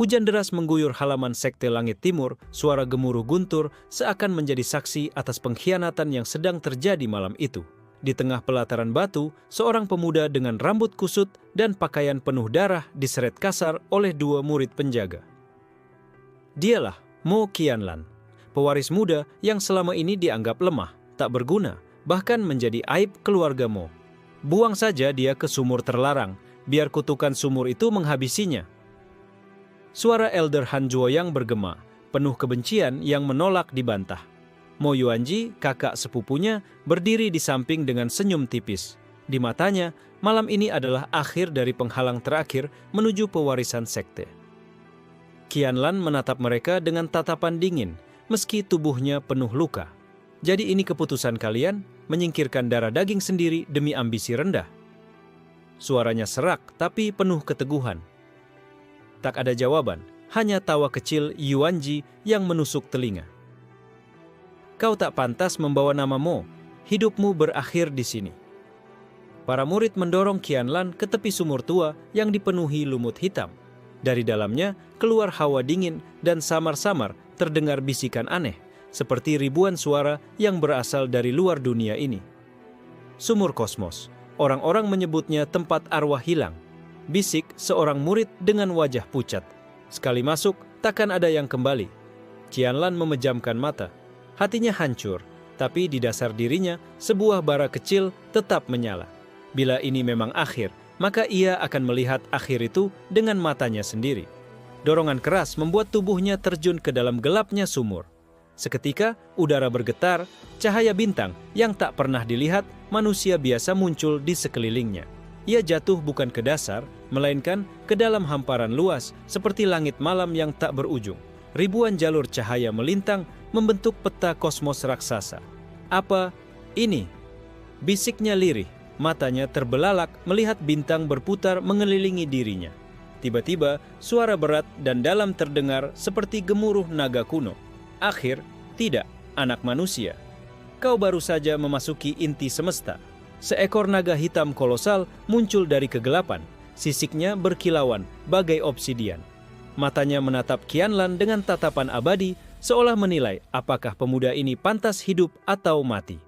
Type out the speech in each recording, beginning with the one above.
Hujan deras mengguyur halaman sekte Langit Timur, suara gemuruh guntur seakan menjadi saksi atas pengkhianatan yang sedang terjadi malam itu. Di tengah pelataran batu, seorang pemuda dengan rambut kusut dan pakaian penuh darah diseret kasar oleh dua murid penjaga. Dialah Mo Qianlan, pewaris muda yang selama ini dianggap lemah, tak berguna, bahkan menjadi aib keluarga Mo. Buang saja dia ke sumur terlarang, biar kutukan sumur itu menghabisinya. Suara Elder Han Zhuoyang bergema, penuh kebencian yang menolak dibantah. Mo Yuanji, kakak sepupunya, berdiri di samping dengan senyum tipis. Di matanya, malam ini adalah akhir dari penghalang terakhir menuju pewarisan sekte. Qianlan menatap mereka dengan tatapan dingin, meski tubuhnya penuh luka. Jadi ini keputusan kalian, menyingkirkan darah daging sendiri demi ambisi rendah? Suaranya serak tapi penuh keteguhan. Tak ada jawaban, hanya tawa kecil Yuanji yang menusuk telinga. Kau tak pantas membawa nama Mo, hidupmu berakhir di sini. Para murid mendorong Qianlan ke tepi sumur tua yang dipenuhi lumut hitam. Dari dalamnya keluar hawa dingin dan samar-samar terdengar bisikan aneh, seperti ribuan suara yang berasal dari luar dunia ini. Sumur kosmos, orang-orang menyebutnya tempat arwah hilang. Bisik seorang murid dengan wajah pucat. Sekali masuk, takkan ada yang kembali. Qianlan memejamkan mata. Hatinya hancur, tapi di dasar dirinya sebuah bara kecil tetap menyala. Bila ini memang akhir, maka ia akan melihat akhir itu dengan matanya sendiri. Dorongan keras membuat tubuhnya terjun ke dalam gelapnya sumur. Seketika, udara bergetar, cahaya bintang yang tak pernah dilihat manusia biasa muncul di sekelilingnya. Ia jatuh bukan ke dasar, melainkan ke dalam hamparan luas seperti langit malam yang tak berujung. Ribuan jalur cahaya melintang membentuk peta kosmos raksasa. Apa ini? Bisiknya lirih, matanya terbelalak melihat bintang berputar mengelilingi dirinya. Tiba-tiba, suara berat dan dalam terdengar seperti gemuruh naga kuno. Akhir, tidak, anak manusia. Kau baru saja memasuki inti semesta. Seekor naga hitam kolosal muncul dari kegelapan. Sisiknya berkilauan bagai obsidian. Matanya menatap Qianlan dengan tatapan abadi, seolah menilai apakah pemuda ini pantas hidup atau mati.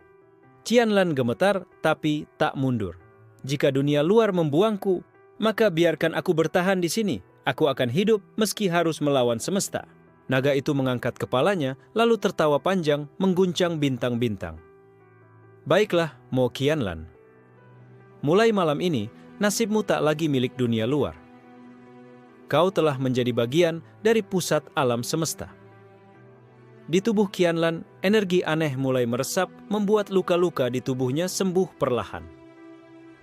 Qianlan gemetar, tapi tak mundur. Jika dunia luar membuangku, maka biarkan aku bertahan di sini. Aku akan hidup meski harus melawan semesta. Naga itu mengangkat kepalanya, lalu tertawa panjang, mengguncang bintang-bintang. Baiklah, Mo Qianlan. Mulai malam ini, nasibmu tak lagi milik dunia luar. Kau telah menjadi bagian dari pusat alam semesta. Di tubuh Qianlan, energi aneh mulai meresap, membuat luka-luka di tubuhnya sembuh perlahan.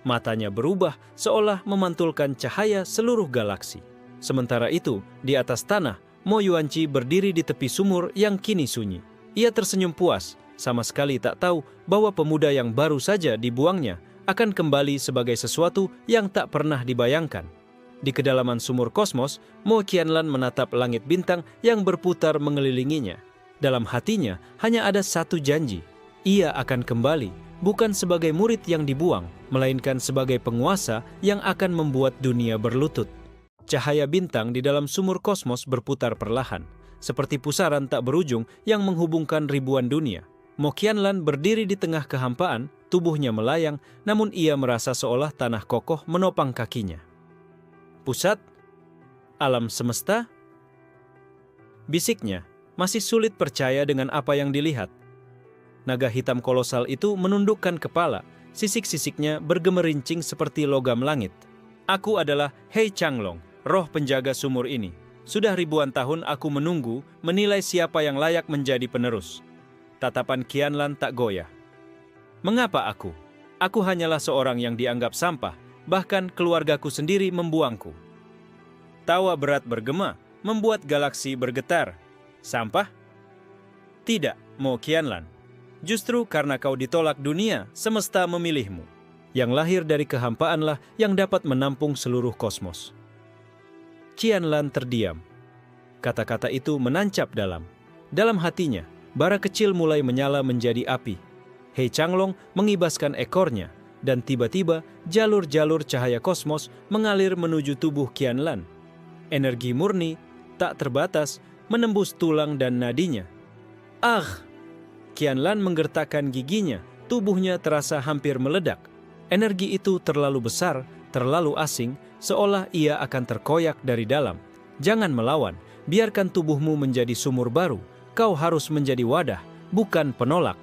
Matanya berubah seolah memantulkan cahaya seluruh galaksi. Sementara itu, di atas tanah, Mo Yuanji berdiri di tepi sumur yang kini sunyi. Ia tersenyum puas, sama sekali tak tahu bahwa pemuda yang baru saja dibuangnya akan kembali sebagai sesuatu yang tak pernah dibayangkan. Di kedalaman sumur kosmos, Mo Qianlan menatap langit bintang yang berputar mengelilinginya. Dalam hatinya hanya ada satu janji. Ia akan kembali, bukan sebagai murid yang dibuang, melainkan sebagai penguasa yang akan membuat dunia berlutut. Cahaya bintang di dalam sumur kosmos berputar perlahan, seperti pusaran tak berujung yang menghubungkan ribuan dunia. Mo Qianlan berdiri di tengah kehampaan, tubuhnya melayang, namun ia merasa seolah tanah kokoh menopang kakinya. Pusat alam semesta? Bisiknya, masih sulit percaya dengan apa yang dilihat. Naga hitam kolosal itu menundukkan kepala, sisik-sisiknya bergemerincing seperti logam langit. Aku adalah He Changlong, roh penjaga sumur ini. Sudah ribuan tahun aku menunggu, menilai siapa yang layak menjadi penerus. Tatapan Qianlan tak goyah. Mengapa aku? Aku hanyalah seorang yang dianggap sampah, bahkan keluargaku sendiri membuangku. Tawa berat bergema, membuat galaksi bergetar. Sampah? Tidak, Mo Qianlan. Justru karena kau ditolak dunia, semesta memilihmu. Yang lahir dari kehampaanlah yang dapat menampung seluruh kosmos. Qianlan terdiam. Kata-kata itu menancap dalam. Dalam hatinya, bara kecil mulai menyala menjadi api. He Changlong mengibaskan ekornya, dan tiba-tiba jalur-jalur cahaya kosmos mengalir menuju tubuh Qianlan. Energi murni, tak terbatas, menembus tulang dan nadinya. Ah! Qianlan menggertakkan giginya, tubuhnya terasa hampir meledak. Energi itu terlalu besar, terlalu asing, seolah ia akan terkoyak dari dalam. Jangan melawan, biarkan tubuhmu menjadi sumur baru. Kau harus menjadi wadah, bukan penolak.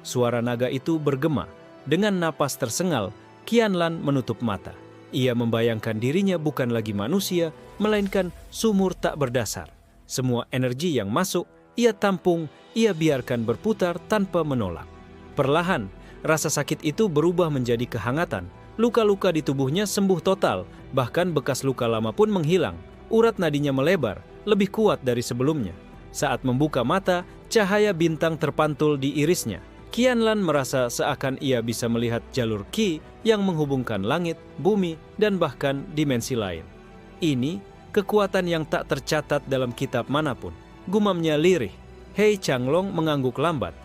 Suara naga itu bergema. Dengan napas tersengal, Qianlan menutup mata. Ia membayangkan dirinya bukan lagi manusia, melainkan sumur tak berdasar. Semua energi yang masuk, ia tampung, ia biarkan berputar tanpa menolak. Perlahan, rasa sakit itu berubah menjadi kehangatan. Luka-luka di tubuhnya sembuh total, bahkan bekas luka lama pun menghilang. Urat nadinya melebar, lebih kuat dari sebelumnya. Saat membuka mata, cahaya bintang terpantul di irisnya. Qianlan merasa seakan ia bisa melihat jalur Qi yang menghubungkan langit, bumi, dan bahkan dimensi lain. Ini kekuatan yang tak tercatat dalam kitab manapun. Gumamnya lirih. Hei Changlong mengangguk lambat.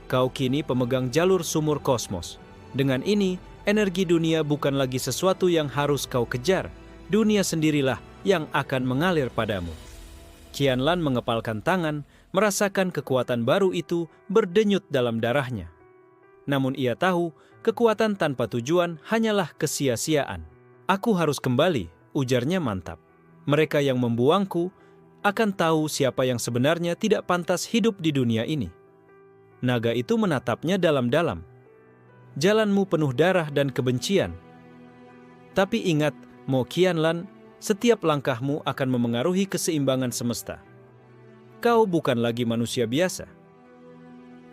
Kau kini pemegang jalur sumur kosmos. Dengan ini, energi dunia bukan lagi sesuatu yang harus kau kejar. Dunia sendirilah yang akan mengalir padamu. Qianlan mengepalkan tangan, merasakan kekuatan baru itu berdenyut dalam darahnya. Namun ia tahu, kekuatan tanpa tujuan hanyalah kesia-siaan. Aku harus kembali, ujarnya mantap. Mereka yang membuangku akan tahu siapa yang sebenarnya tidak pantas hidup di dunia ini. Naga itu menatapnya dalam-dalam. Jalanmu penuh darah dan kebencian. Tapi ingat, Mo Qianlan, setiap langkahmu akan memengaruhi keseimbangan semesta. Kau bukan lagi manusia biasa.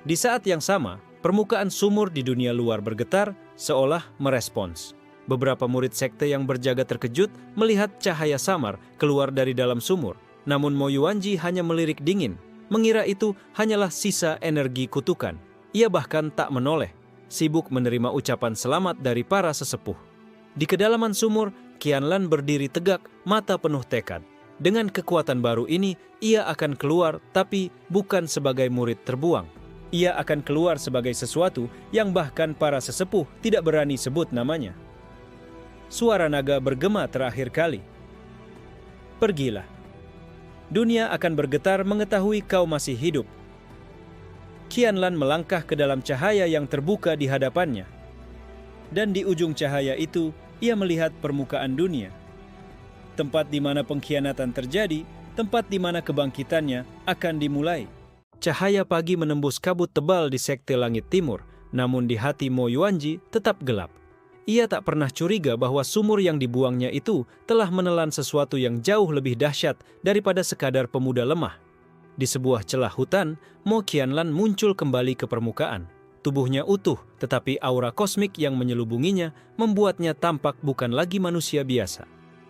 Di saat yang sama, permukaan sumur di dunia luar bergetar seolah merespons. Beberapa murid sekte yang berjaga terkejut melihat cahaya samar keluar dari dalam sumur. Namun Mo Yuanji hanya melirik dingin, mengira itu hanyalah sisa energi kutukan. Ia bahkan tak menoleh, sibuk menerima ucapan selamat dari para sesepuh. Di kedalaman sumur, Qianlan berdiri tegak, mata penuh tekad. Dengan kekuatan baru ini, ia akan keluar, tapi bukan sebagai murid terbuang. Ia akan keluar sebagai sesuatu yang bahkan para sesepuh tidak berani sebut namanya. Suara naga bergema terakhir kali. Pergilah. Dunia akan bergetar mengetahui kau masih hidup. Qianlan melangkah ke dalam cahaya yang terbuka di hadapannya. Dan di ujung cahaya itu, ia melihat permukaan dunia. Tempat di mana pengkhianatan terjadi, tempat di mana kebangkitannya akan dimulai. Cahaya pagi menembus kabut tebal di sekte langit timur, namun di hati Mo Yuanji tetap gelap. Ia tak pernah curiga bahwa sumur yang dibuangnya itu telah menelan sesuatu yang jauh lebih dahsyat daripada sekadar pemuda lemah. Di sebuah celah hutan, Mo Qianlan muncul kembali ke permukaan. Tubuhnya utuh, tetapi aura kosmik yang menyelubunginya membuatnya tampak bukan lagi manusia biasa.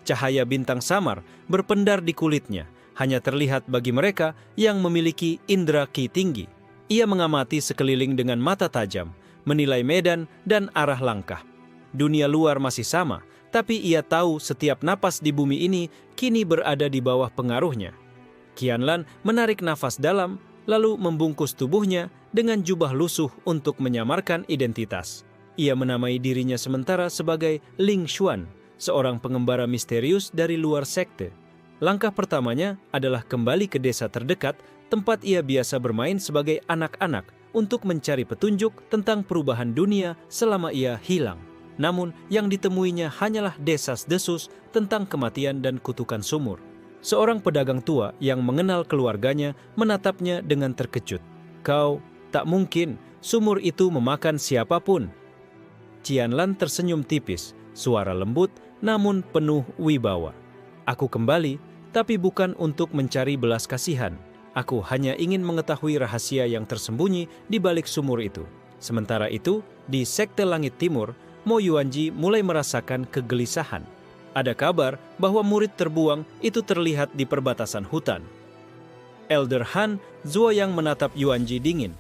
Cahaya bintang samar berpendar di kulitnya, hanya terlihat bagi mereka yang memiliki indera Qi tinggi. Ia mengamati sekeliling dengan mata tajam, menilai medan dan arah langkah. Dunia luar masih sama, tapi ia tahu setiap napas di bumi ini kini berada di bawah pengaruhnya. Qianlan menarik nafas dalam, lalu membungkus tubuhnya dengan jubah lusuh untuk menyamarkan identitas. Ia menamai dirinya sementara sebagai Ling Xuan, seorang pengembara misterius dari luar sekte. Langkah pertamanya adalah kembali ke desa terdekat, tempat ia biasa bermain sebagai anak-anak untuk mencari petunjuk tentang perubahan dunia selama ia hilang. Namun, yang ditemuinya hanyalah desas-desus tentang kematian dan kutukan sumur. Seorang pedagang tua yang mengenal keluarganya menatapnya dengan terkejut. Kau, tak mungkin, sumur itu memakan siapapun. Qianlan tersenyum tipis, suara lembut namun penuh wibawa. Aku kembali, tapi bukan untuk mencari belas kasihan. Aku hanya ingin mengetahui rahasia yang tersembunyi di balik sumur itu. Sementara itu, di sekte langit timur, Mo Yuanji mulai merasakan kegelisahan. Ada kabar bahwa murid terbuang itu terlihat di perbatasan hutan. Elder Han Zuoyang menatap Yuanji dingin.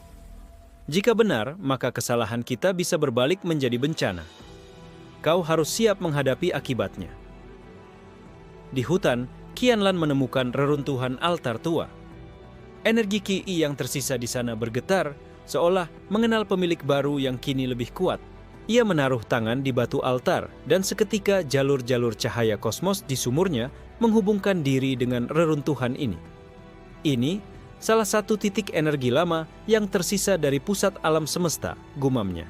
Jika benar, maka kesalahan kita bisa berbalik menjadi bencana. Kau harus siap menghadapi akibatnya. Di hutan, Qianlan menemukan reruntuhan altar tua. Energi Qi yang tersisa di sana bergetar, seolah mengenal pemilik baru yang kini lebih kuat. Ia menaruh tangan di batu altar, dan seketika jalur-jalur cahaya kosmos di sumurnya menghubungkan diri dengan reruntuhan ini. Ini salah satu titik energi lama yang tersisa dari pusat alam semesta, gumamnya.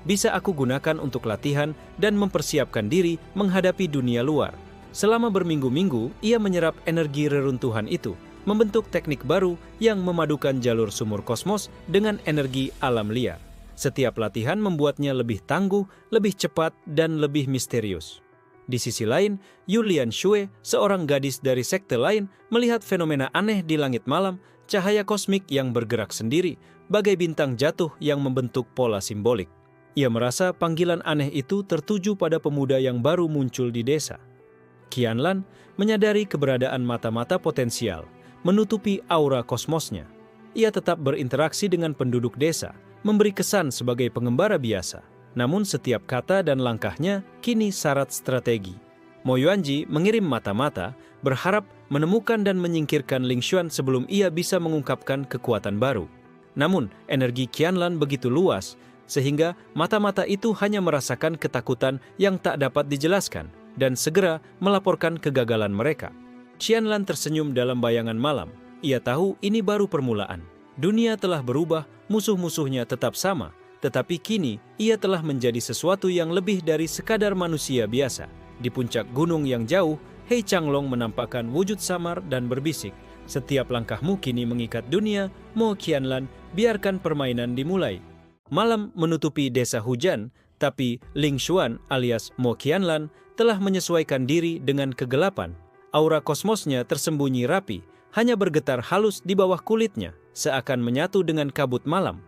Bisa aku gunakan untuk latihan dan mempersiapkan diri menghadapi dunia luar. Selama berminggu-minggu, ia menyerap energi reruntuhan itu, membentuk teknik baru yang memadukan jalur sumur kosmos dengan energi alam liar. Setiap latihan membuatnya lebih tangguh, lebih cepat, dan lebih misterius. Di sisi lain, Yulian Xue, seorang gadis dari sekte lain, melihat fenomena aneh di langit malam, cahaya kosmik yang bergerak sendiri, bagai bintang jatuh yang membentuk pola simbolik. Ia merasa panggilan aneh itu tertuju pada pemuda yang baru muncul di desa. Qianlan menyadari keberadaan mata-mata potensial, menutupi aura kosmosnya. Ia tetap berinteraksi dengan penduduk desa, memberi kesan sebagai pengembara biasa. Namun setiap kata dan langkahnya kini syarat strategi. Mo Yuanji mengirim mata-mata, berharap menemukan dan menyingkirkan Ling Xuan sebelum ia bisa mengungkapkan kekuatan baru. Namun energi Qianlan begitu luas, sehingga mata-mata itu hanya merasakan ketakutan yang tak dapat dijelaskan, dan segera melaporkan kegagalan mereka. Qianlan tersenyum dalam bayangan malam. Ia tahu ini baru permulaan. Dunia telah berubah, musuh-musuhnya tetap sama, tetapi kini ia telah menjadi sesuatu yang lebih dari sekadar manusia biasa. Di puncak gunung yang jauh, Hei Changlong menampakkan wujud samar dan berbisik, "Setiap langkahmu kini mengikat dunia, Mo Qianlan, biarkan permainan dimulai." Malam menutupi desa hujan, tapi Ling Xuan alias Mo Qianlan telah menyesuaikan diri dengan kegelapan. Aura kosmosnya tersembunyi rapi, hanya bergetar halus di bawah kulitnya, seakan menyatu dengan kabut malam.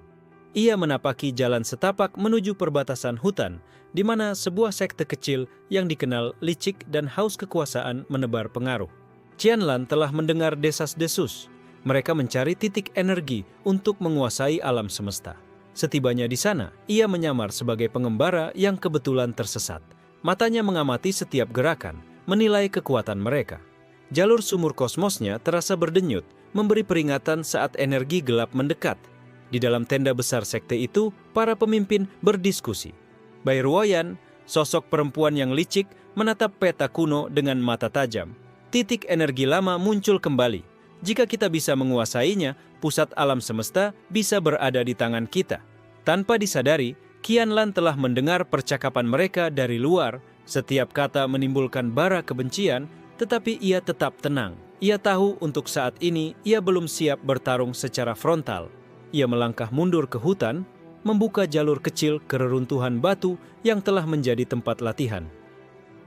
Ia menapaki jalan setapak menuju perbatasan hutan, di mana sebuah sekte kecil yang dikenal licik dan haus kekuasaan menebar pengaruh. Qianlan telah mendengar desas-desus. Mereka mencari titik energi untuk menguasai alam semesta. Setibanya di sana, ia menyamar sebagai pengembara yang kebetulan tersesat. Matanya mengamati setiap gerakan, menilai kekuatan mereka. Jalur sumur kosmosnya terasa berdenyut, memberi peringatan saat energi gelap mendekat. Di dalam tenda besar sekte itu, para pemimpin berdiskusi. Bai Ruoyan, sosok perempuan yang licik, menatap peta kuno dengan mata tajam. Titik energi lama muncul kembali. Jika kita bisa menguasainya, pusat alam semesta bisa berada di tangan kita. Tanpa disadari, Qianlan telah mendengar percakapan mereka dari luar. Setiap kata menimbulkan bara kebencian, tetapi ia tetap tenang. Ia tahu untuk saat ini ia belum siap bertarung secara frontal. Ia melangkah mundur ke hutan, membuka jalur kecil ke reruntuhan batu yang telah menjadi tempat latihan.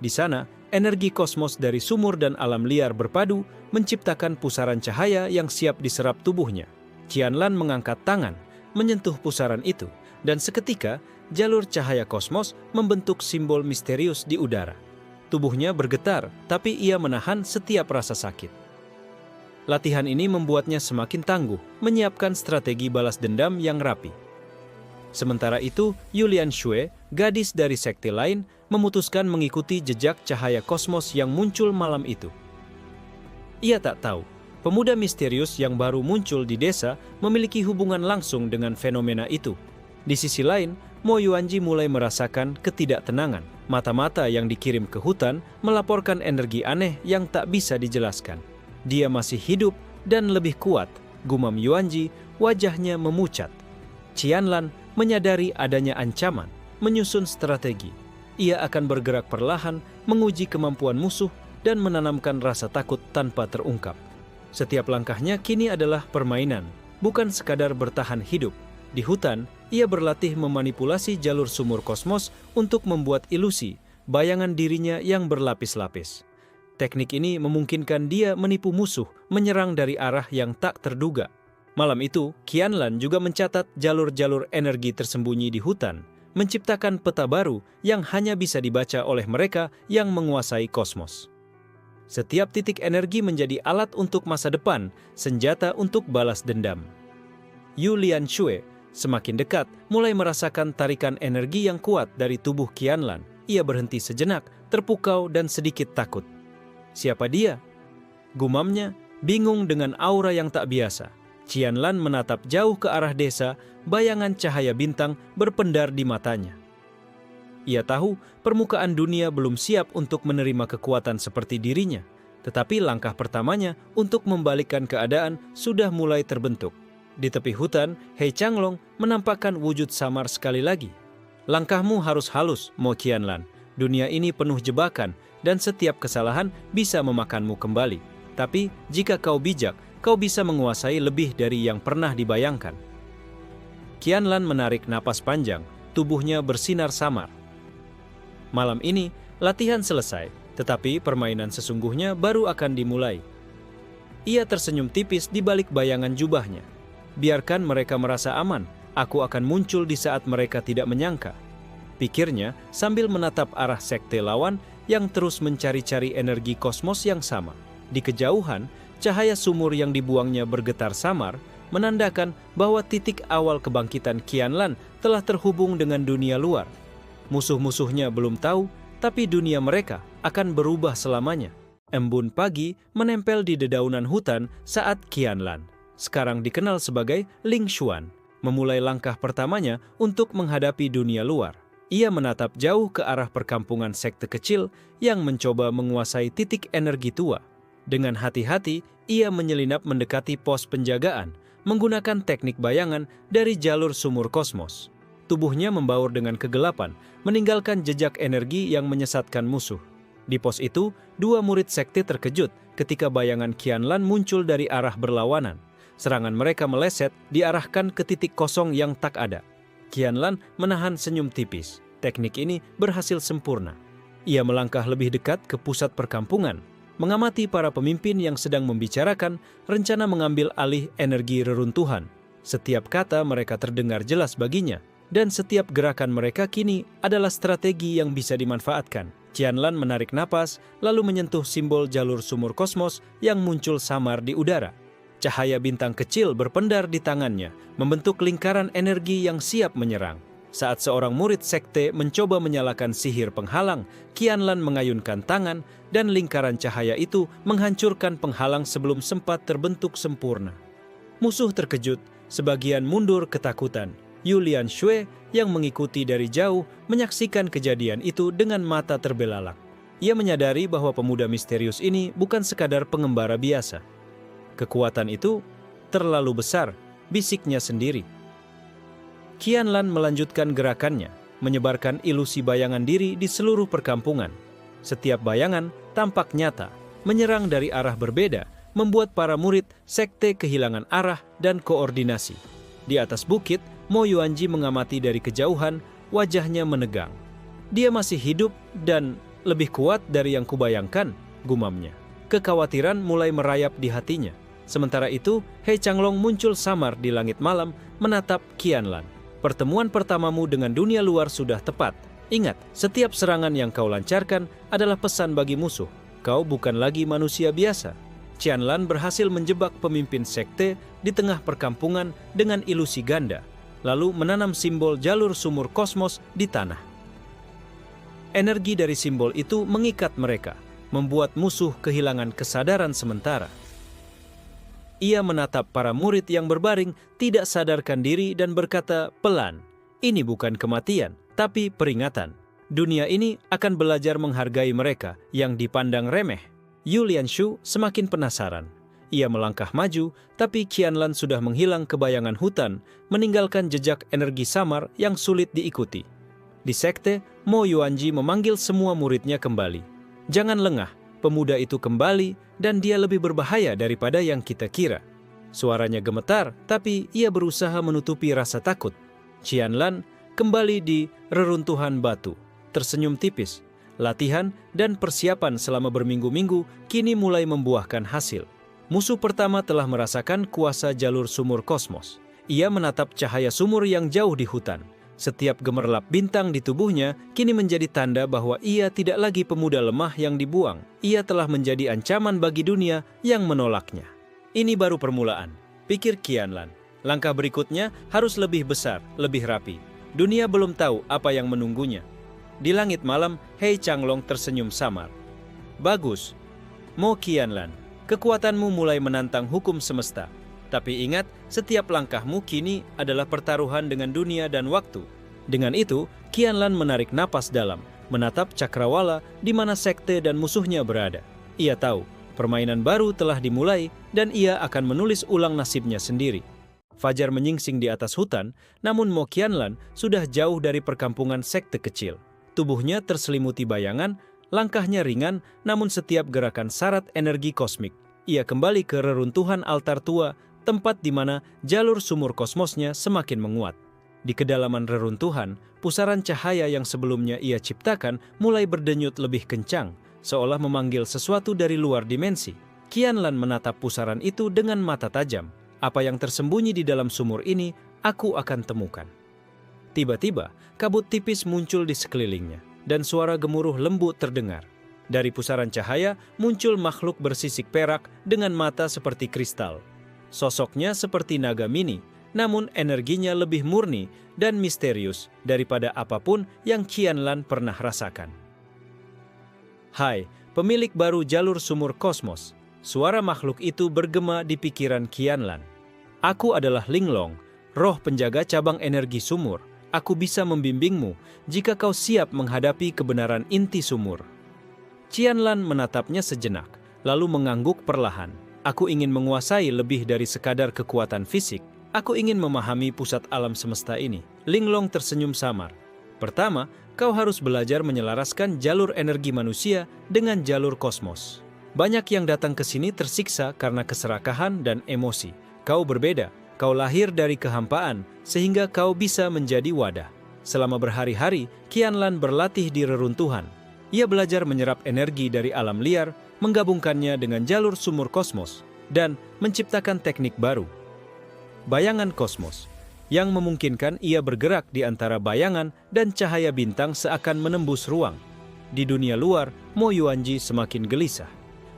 Di sana, energi kosmos dari sumur dan alam liar berpadu, menciptakan pusaran cahaya yang siap diserap tubuhnya. Qianlan mengangkat tangan, menyentuh pusaran itu, dan seketika jalur cahaya kosmos membentuk simbol misterius di udara. Tubuhnya bergetar, tapi ia menahan setiap rasa sakit. Latihan ini membuatnya semakin tangguh, menyiapkan strategi balas dendam yang rapi. Sementara itu, Yulian Xue, gadis dari sekte lain, memutuskan mengikuti jejak cahaya kosmos yang muncul malam itu. Ia tak tahu, pemuda misterius yang baru muncul di desa memiliki hubungan langsung dengan fenomena itu. Di sisi lain, Mo Yuanji mulai merasakan ketidaktenangan. Mata-mata yang dikirim ke hutan melaporkan energi aneh yang tak bisa dijelaskan. Dia masih hidup dan lebih kuat, gumam Yuanji, wajahnya memucat. Qianlan menyadari adanya ancaman, menyusun strategi. Ia akan bergerak perlahan, menguji kemampuan musuh, dan menanamkan rasa takut tanpa terungkap. Setiap langkahnya kini adalah permainan, bukan sekadar bertahan hidup. Di hutan, ia berlatih memanipulasi jalur sumur kosmos untuk membuat ilusi, bayangan dirinya yang berlapis-lapis. Teknik ini memungkinkan dia menipu musuh, menyerang dari arah yang tak terduga. Malam itu, Qianlan juga mencatat jalur-jalur energi tersembunyi di hutan, menciptakan peta baru yang hanya bisa dibaca oleh mereka yang menguasai kosmos. Setiap titik energi menjadi alat untuk masa depan, senjata untuk balas dendam. Yulian Xue semakin dekat, mulai merasakan tarikan energi yang kuat dari tubuh Qianlan. Ia berhenti sejenak, terpukau dan sedikit takut. Siapa dia? Gumamnya, bingung dengan aura yang tak biasa. Qianlan menatap jauh ke arah desa, bayangan cahaya bintang berpendar di matanya. Ia tahu permukaan dunia belum siap untuk menerima kekuatan seperti dirinya. Tetapi langkah pertamanya untuk membalikkan keadaan sudah mulai terbentuk. Di tepi hutan, He Changlong menampakkan wujud samar sekali lagi. Langkahmu harus halus, Mo Qianlan. Dunia ini penuh jebakan dan setiap kesalahan bisa memakanmu kembali. Tapi jika kau bijak, kau bisa menguasai lebih dari yang pernah dibayangkan. Qianlan menarik napas panjang, tubuhnya bersinar samar. Malam ini, latihan selesai, tetapi permainan sesungguhnya baru akan dimulai. Ia tersenyum tipis di balik bayangan jubahnya. Biarkan mereka merasa aman, aku akan muncul di saat mereka tidak menyangka. Pikirnya sambil menatap arah sekte lawan yang terus mencari-cari energi kosmos yang sama. Di kejauhan, cahaya sumur yang dibuangnya bergetar samar, menandakan bahwa titik awal kebangkitan Qianlan telah terhubung dengan dunia luar. Musuh-musuhnya belum tahu, tapi dunia mereka akan berubah selamanya. Embun pagi menempel di dedaunan hutan saat Qianlan, sekarang dikenal sebagai Ling Xuan, memulai langkah pertamanya untuk menghadapi dunia luar. Ia menatap jauh ke arah perkampungan sekte kecil yang mencoba menguasai titik energi tua. Dengan hati-hati, ia menyelinap mendekati pos penjagaan, menggunakan teknik bayangan dari jalur sumur kosmos. Tubuhnya membaur dengan kegelapan, meninggalkan jejak energi yang menyesatkan musuh. Di pos itu, dua murid sekte terkejut ketika bayangan Qianlan muncul dari arah berlawanan. Serangan mereka meleset, diarahkan ke titik kosong yang tak ada. Qianlan menahan senyum tipis. Teknik ini berhasil sempurna. Ia melangkah lebih dekat ke pusat perkampungan, mengamati para pemimpin yang sedang membicarakan rencana mengambil alih energi reruntuhan. Setiap kata mereka terdengar jelas baginya, dan setiap gerakan mereka kini adalah strategi yang bisa dimanfaatkan. Qianlan menarik napas, lalu menyentuh simbol jalur sumur kosmos yang muncul samar di udara. Cahaya bintang kecil berpendar di tangannya, membentuk lingkaran energi yang siap menyerang. Saat seorang murid sekte mencoba menyalakan sihir penghalang, Qianlan mengayunkan tangan dan lingkaran cahaya itu menghancurkan penghalang sebelum sempat terbentuk sempurna. Musuh terkejut, sebagian mundur ketakutan. Yu Lianshui yang mengikuti dari jauh menyaksikan kejadian itu dengan mata terbelalak. Ia menyadari bahwa pemuda misterius ini bukan sekadar pengembara biasa. Kekuatan itu terlalu besar, bisiknya sendiri. Qianlan melanjutkan gerakannya, menyebarkan ilusi bayangan diri di seluruh perkampungan. Setiap bayangan tampak nyata, menyerang dari arah berbeda, membuat para murid sekte kehilangan arah dan koordinasi. Di atas bukit, Mo Yuanji mengamati dari kejauhan, wajahnya menegang. Dia masih hidup dan lebih kuat dari yang kubayangkan, gumamnya. Kekhawatiran mulai merayap di hatinya. Sementara itu, He Changlong muncul samar di langit malam menatap Qianlan. Pertemuan pertamamu dengan dunia luar sudah tepat. Ingat, setiap serangan yang kau lancarkan adalah pesan bagi musuh. Kau bukan lagi manusia biasa. Qianlan berhasil menjebak pemimpin sekte di tengah perkampungan dengan ilusi ganda, lalu menanam simbol jalur sumur kosmos di tanah. Energi dari simbol itu mengikat mereka, membuat musuh kehilangan kesadaran sementara. Ia menatap para murid yang berbaring, tidak sadarkan diri dan berkata pelan, "Ini bukan kematian, tapi peringatan. Dunia ini akan belajar menghargai mereka yang dipandang remeh." Yu Lianshui semakin penasaran. Ia melangkah maju, tapi Qianlan sudah menghilang ke bayangan hutan, meninggalkan jejak energi samar yang sulit diikuti. Di sekte, Mo Yuanji memanggil semua muridnya kembali. "Jangan lengah, pemuda itu kembali dan dia lebih berbahaya daripada yang kita kira." Suaranya gemetar, tapi ia berusaha menutupi rasa takut. Qianlan kembali di reruntuhan batu, tersenyum tipis. Latihan dan persiapan selama berminggu-minggu kini mulai membuahkan hasil. Musuh pertama telah merasakan kuasa jalur sumur kosmos. Ia menatap cahaya sumur yang jauh di hutan. Setiap gemerlap bintang di tubuhnya kini menjadi tanda bahwa ia tidak lagi pemuda lemah yang dibuang. Ia telah menjadi ancaman bagi dunia yang menolaknya. Ini baru permulaan, pikir Qianlan. Langkah berikutnya harus lebih besar, lebih rapi. Dunia belum tahu apa yang menunggunya. Di langit malam, He Changlong tersenyum samar. "Bagus, Mo Qianlan, kekuatanmu mulai menantang hukum semesta. Tapi ingat, setiap langkahmu kini adalah pertaruhan dengan dunia dan waktu." Dengan itu, Qianlan menarik napas dalam, menatap cakrawala di mana sekte dan musuhnya berada. Ia tahu Permainan baru telah dimulai dan ia akan menulis ulang nasibnya sendiri. Fajar menyingsing di atas hutan, namun Mo Qianlan sudah jauh dari perkampungan sekte kecil. Tubuhnya terselimuti bayangan, langkahnya ringan, namun setiap gerakan syarat energi kosmik. Ia kembali ke reruntuhan altar tua, tempat di mana jalur sumur kosmosnya semakin menguat. Di kedalaman reruntuhan, pusaran cahaya yang sebelumnya ia ciptakan mulai berdenyut lebih kencang, seolah memanggil sesuatu dari luar dimensi. Qianlan menatap pusaran itu dengan mata tajam. Apa yang tersembunyi di dalam sumur ini, aku akan temukan. Tiba-tiba, kabut tipis muncul di sekelilingnya, dan suara gemuruh lembut terdengar. Dari pusaran cahaya, muncul makhluk bersisik perak dengan mata seperti kristal. Sosoknya seperti naga mini, namun energinya lebih murni dan misterius daripada apapun yang Qianlan pernah rasakan. Hai, pemilik baru jalur sumur kosmos. Suara makhluk itu bergema di pikiran Qianlan. Aku adalah Linglong, roh penjaga cabang energi sumur. Aku bisa membimbingmu jika kau siap menghadapi kebenaran inti sumur. Qianlan menatapnya sejenak, lalu mengangguk perlahan. Aku ingin menguasai lebih dari sekadar kekuatan fisik. Aku ingin memahami pusat alam semesta ini. Linglong tersenyum samar. Pertama, kau harus belajar menyelaraskan jalur energi manusia dengan jalur kosmos. Banyak yang datang ke sini tersiksa karena keserakahan dan emosi. Kau berbeda, kau lahir dari kehampaan, sehingga kau bisa menjadi wadah. Selama berhari-hari, Qianlan berlatih di reruntuhan. Ia belajar menyerap energi dari alam liar, menggabungkannya dengan jalur sumur kosmos, dan menciptakan teknik baru. Bayangan kosmos yang memungkinkan ia bergerak di antara bayangan dan cahaya bintang seakan menembus ruang. Di dunia luar, Mo Yuanji semakin gelisah.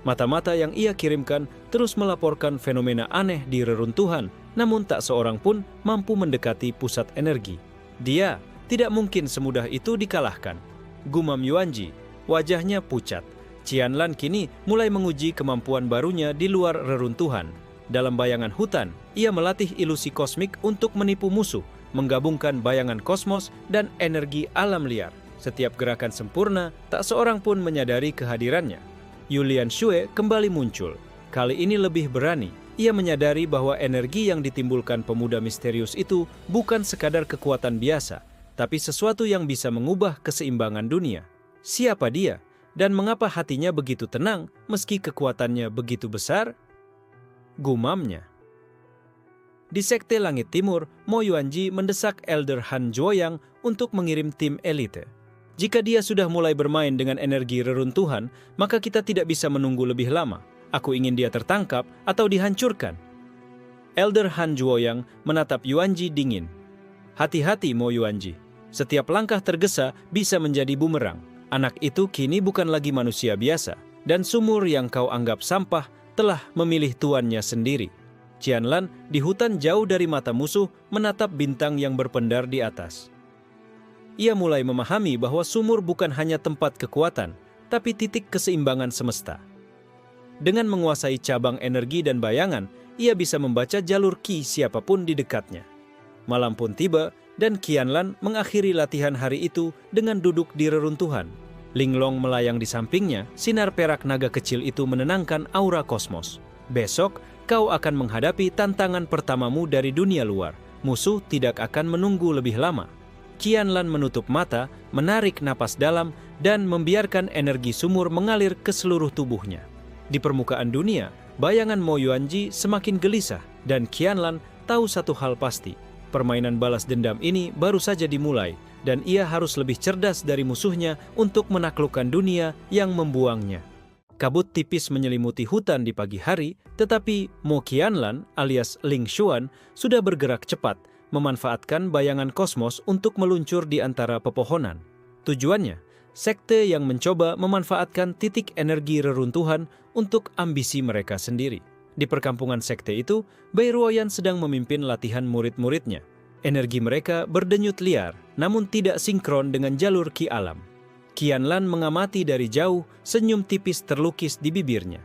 Mata-mata yang ia kirimkan terus melaporkan fenomena aneh di reruntuhan, namun tak seorang pun mampu mendekati pusat energi. Dia tidak mungkin semudah itu dikalahkan. Gumam Yuanji, wajahnya pucat. Qianlan kini mulai menguji kemampuan barunya di luar reruntuhan. Dalam bayangan hutan, ia melatih ilusi kosmik untuk menipu musuh, menggabungkan bayangan kosmos dan energi alam liar. Setiap gerakan sempurna, tak seorang pun menyadari kehadirannya. Yulian Shue kembali muncul. Kali ini lebih berani. Ia menyadari bahwa energi yang ditimbulkan pemuda misterius itu bukan sekadar kekuatan biasa, tapi sesuatu yang bisa mengubah keseimbangan dunia. Siapa dia? Dan mengapa hatinya begitu tenang meski kekuatannya begitu besar? Gumamnya. Di Sekte Langit Timur, Mo Yuanji mendesak Elder Han Zhuoyang untuk mengirim tim elite. Jika dia sudah mulai bermain dengan energi reruntuhan, maka kita tidak bisa menunggu lebih lama. Aku ingin dia tertangkap atau dihancurkan. Elder Han Zhuoyang menatap Yuanji dingin. Hati-hati Mo Yuanji, setiap langkah tergesa bisa menjadi bumerang. Anak itu kini bukan lagi manusia biasa, dan sumur yang kau anggap sampah telah memilih tuannya sendiri. Qianlan di hutan jauh dari mata musuh menatap bintang yang berpendar di atas. Ia mulai memahami bahwa sumur bukan hanya tempat kekuatan, tapi titik keseimbangan semesta. Dengan menguasai cabang energi dan bayangan, ia bisa membaca jalur ki siapapun di dekatnya. Malam pun tiba, dan Qianlan mengakhiri latihan hari itu dengan duduk di reruntuhan. Linglong melayang di sampingnya, sinar perak naga kecil itu menenangkan aura kosmos. Besok, kau akan menghadapi tantangan pertamamu dari dunia luar. Musuh tidak akan menunggu lebih lama. Qianlan menutup mata, menarik napas dalam, dan membiarkan energi sumur mengalir ke seluruh tubuhnya. Di permukaan dunia, bayangan Mo Yuanji semakin gelisah, dan Qianlan tahu satu hal pasti. Permainan balas dendam ini baru saja dimulai, dan ia harus lebih cerdas dari musuhnya untuk menaklukkan dunia yang membuangnya. Kabut tipis menyelimuti hutan di pagi hari, tetapi Mo Qianlan alias Ling Xuan sudah bergerak cepat, memanfaatkan bayangan kosmos untuk meluncur di antara pepohonan. Tujuannya, sekte yang mencoba memanfaatkan titik energi reruntuhan untuk ambisi mereka sendiri. Di perkampungan sekte itu, Bai Ruoyan sedang memimpin latihan murid-muridnya. Energi mereka berdenyut liar, namun tidak sinkron dengan jalur ki alam. Qianlan mengamati dari jauh, senyum tipis terlukis di bibirnya.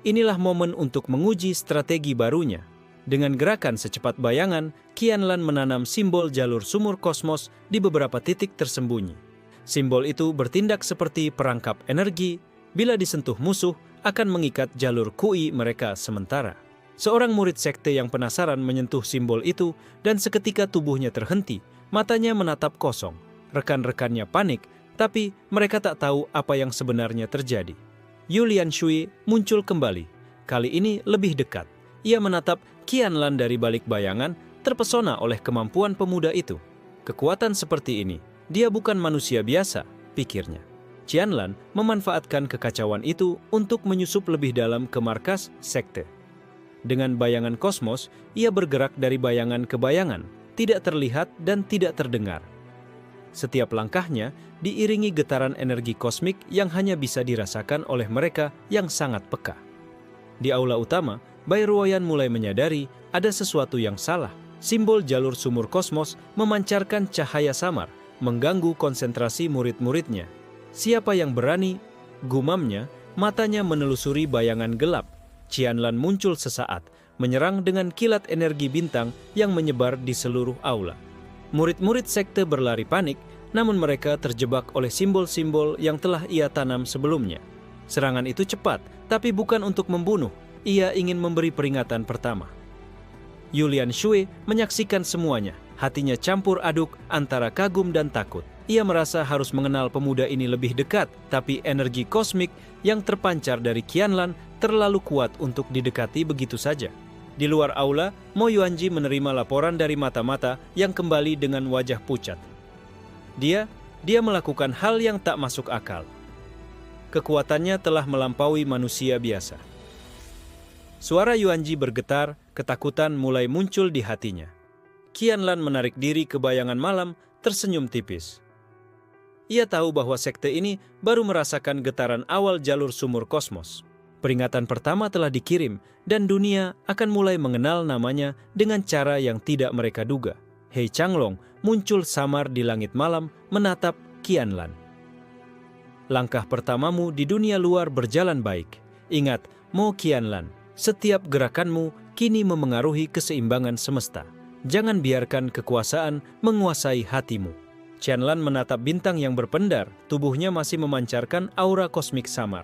Inilah momen untuk menguji strategi barunya. Dengan gerakan secepat bayangan, Qianlan menanam simbol jalur sumur kosmos di beberapa titik tersembunyi. Simbol itu bertindak seperti perangkap energi, bila disentuh musuh akan mengikat jalur QI mereka sementara. Seorang murid sekte yang penasaran menyentuh simbol itu dan seketika tubuhnya terhenti, matanya menatap kosong. Rekan-rekannya panik, tapi mereka tak tahu apa yang sebenarnya terjadi. Yu Lianshui muncul kembali. Kali ini lebih dekat. Ia menatap Qianlan dari balik bayangan, terpesona oleh kemampuan pemuda itu. Kekuatan seperti ini, dia bukan manusia biasa, pikirnya. Qianlan memanfaatkan kekacauan itu untuk menyusup lebih dalam ke markas sekte. Dengan bayangan kosmos, ia bergerak dari bayangan ke bayangan, tidak terlihat dan tidak terdengar. Setiap langkahnya diiringi getaran energi kosmik yang hanya bisa dirasakan oleh mereka yang sangat peka. Di aula utama, Bai Ruoyan mulai menyadari ada sesuatu yang salah. Simbol jalur sumur kosmos memancarkan cahaya samar, mengganggu konsentrasi murid-muridnya. Siapa yang berani? Gumamnya, matanya menelusuri bayangan gelap. Qianlan muncul sesaat, menyerang dengan kilat energi bintang yang menyebar di seluruh aula. Murid-murid sekte berlari panik, namun mereka terjebak oleh simbol-simbol yang telah ia tanam sebelumnya. Serangan itu cepat, tapi bukan untuk membunuh. Ia ingin memberi peringatan pertama. Yu Lianshui menyaksikan semuanya. Hatinya campur aduk antara kagum dan takut. Ia merasa harus mengenal pemuda ini lebih dekat, tapi energi kosmik yang terpancar dari Qianlan terlalu kuat untuk didekati begitu saja. Di luar aula, Mo Yuanji menerima laporan dari mata-mata yang kembali dengan wajah pucat. Dia melakukan hal yang tak masuk akal. Kekuatannya telah melampaui manusia biasa. Suara Yuanji bergetar, ketakutan mulai muncul di hatinya. Qianlan menarik diri ke bayangan malam, tersenyum tipis. Ia tahu bahwa sekte ini baru merasakan getaran awal jalur sumur kosmos. Peringatan pertama telah dikirim, dan dunia akan mulai mengenal namanya dengan cara yang tidak mereka duga. Hei Changlong muncul samar di langit malam menatap Qianlan. Langkah pertamamu di dunia luar berjalan baik. Ingat, Mo Qianlan, setiap gerakanmu kini memengaruhi keseimbangan semesta. Jangan biarkan kekuasaan menguasai hatimu. Qianlan menatap bintang yang berpendar, tubuhnya masih memancarkan aura kosmik samar.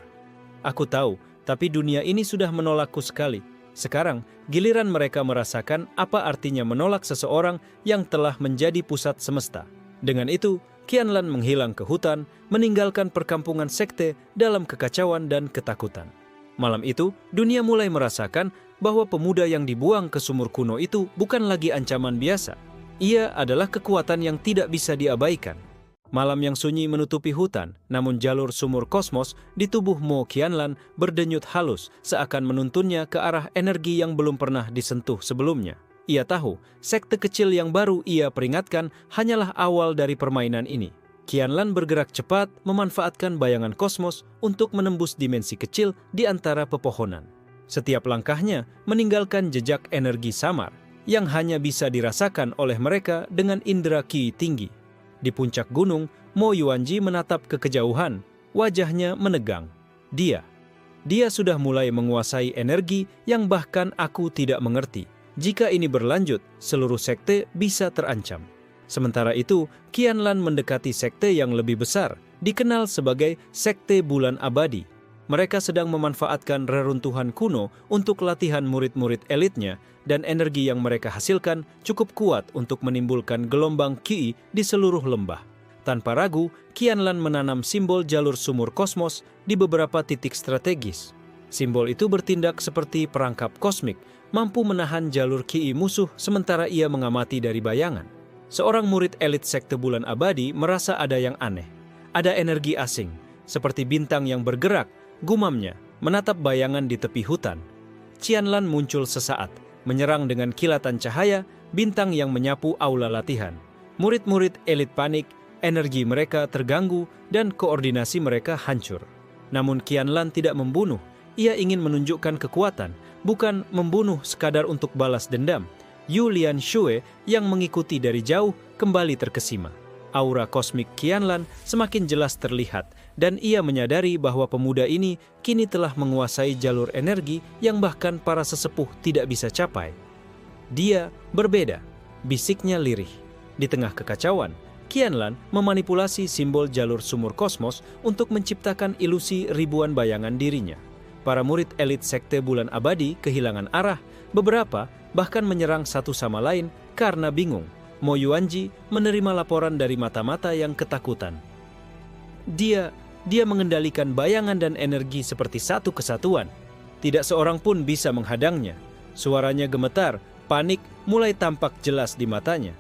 Aku tahu, tapi dunia ini sudah menolakku sekali. Sekarang, giliran mereka merasakan apa artinya menolak seseorang yang telah menjadi pusat semesta. Dengan itu, Qianlan menghilang ke hutan, meninggalkan perkampungan sekte dalam kekacauan dan ketakutan. Malam itu, dunia mulai merasakan bahwa pemuda yang dibuang ke sumur kuno itu bukan lagi ancaman biasa. Ia adalah kekuatan yang tidak bisa diabaikan. Malam yang sunyi menutupi hutan, namun jalur sumur kosmos di tubuh Mo Qianlan berdenyut halus seakan menuntunnya ke arah energi yang belum pernah disentuh sebelumnya. Ia tahu, sekte kecil yang baru ia peringatkan hanyalah awal dari permainan ini. Qianlan bergerak cepat memanfaatkan bayangan kosmos untuk menembus dimensi kecil di antara pepohonan. Setiap langkahnya meninggalkan jejak energi samar yang hanya bisa dirasakan oleh mereka dengan indera Qi tinggi. Di puncak gunung, Mo Yuanji menatap ke kejauhan, wajahnya menegang. Dia sudah mulai menguasai energi yang bahkan aku tidak mengerti. Jika ini berlanjut, seluruh sekte bisa terancam. Sementara itu, Qianlan mendekati sekte yang lebih besar, dikenal sebagai Sekte Bulan Abadi. Mereka sedang memanfaatkan reruntuhan kuno untuk latihan murid-murid elitnya, dan energi yang mereka hasilkan cukup kuat untuk menimbulkan gelombang Qi di seluruh lembah. Tanpa ragu, Qianlan menanam simbol jalur sumur kosmos di beberapa titik strategis. Simbol itu bertindak seperti perangkap kosmik, mampu menahan jalur Qi musuh sementara ia mengamati dari bayangan. Seorang murid elit Sekte Bulan Abadi merasa ada yang aneh. Ada energi asing, seperti bintang yang bergerak, gumamnya, menatap bayangan di tepi hutan. Qianlan muncul sesaat, menyerang dengan kilatan cahaya, bintang yang menyapu aula latihan. Murid-murid elit panik, energi mereka terganggu, dan koordinasi mereka hancur. Namun Qianlan tidak membunuh, ia ingin menunjukkan kekuatan, bukan membunuh sekadar untuk balas dendam. Yu Lianshui yang mengikuti dari jauh kembali terkesima. Aura kosmik Qianlan semakin jelas terlihat, dan ia menyadari bahwa pemuda ini kini telah menguasai jalur energi yang bahkan para sesepuh tidak bisa capai. Dia berbeda, bisiknya lirih. Di tengah kekacauan, Qianlan memanipulasi simbol jalur sumur kosmos untuk menciptakan ilusi ribuan bayangan dirinya. Para murid elit Sekte Bulan Abadi kehilangan arah, beberapa bahkan menyerang satu sama lain karena bingung. Mo Yuanji menerima laporan dari mata-mata yang ketakutan. Dia mengendalikan bayangan dan energi seperti satu kesatuan. Tidak seorang pun bisa menghadangnya. Suaranya gemetar, panik mulai tampak jelas di matanya.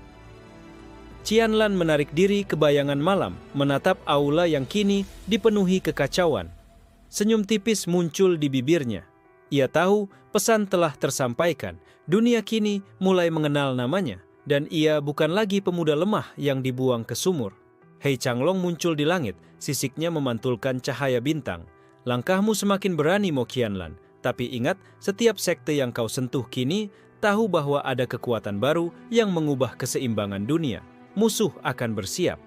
Qianlan menarik diri ke bayangan malam, menatap aula yang kini dipenuhi kekacauan. Senyum tipis muncul di bibirnya. Ia tahu pesan telah tersampaikan. Dunia kini mulai mengenal namanya, dan ia bukan lagi pemuda lemah yang dibuang ke sumur. Hei Changlong muncul di langit, sisiknya memantulkan cahaya bintang. Langkahmu semakin berani, Mo Qianlan. Tapi ingat, setiap sekte yang kau sentuh kini tahu bahwa ada kekuatan baru yang mengubah keseimbangan dunia. Musuh akan bersiap.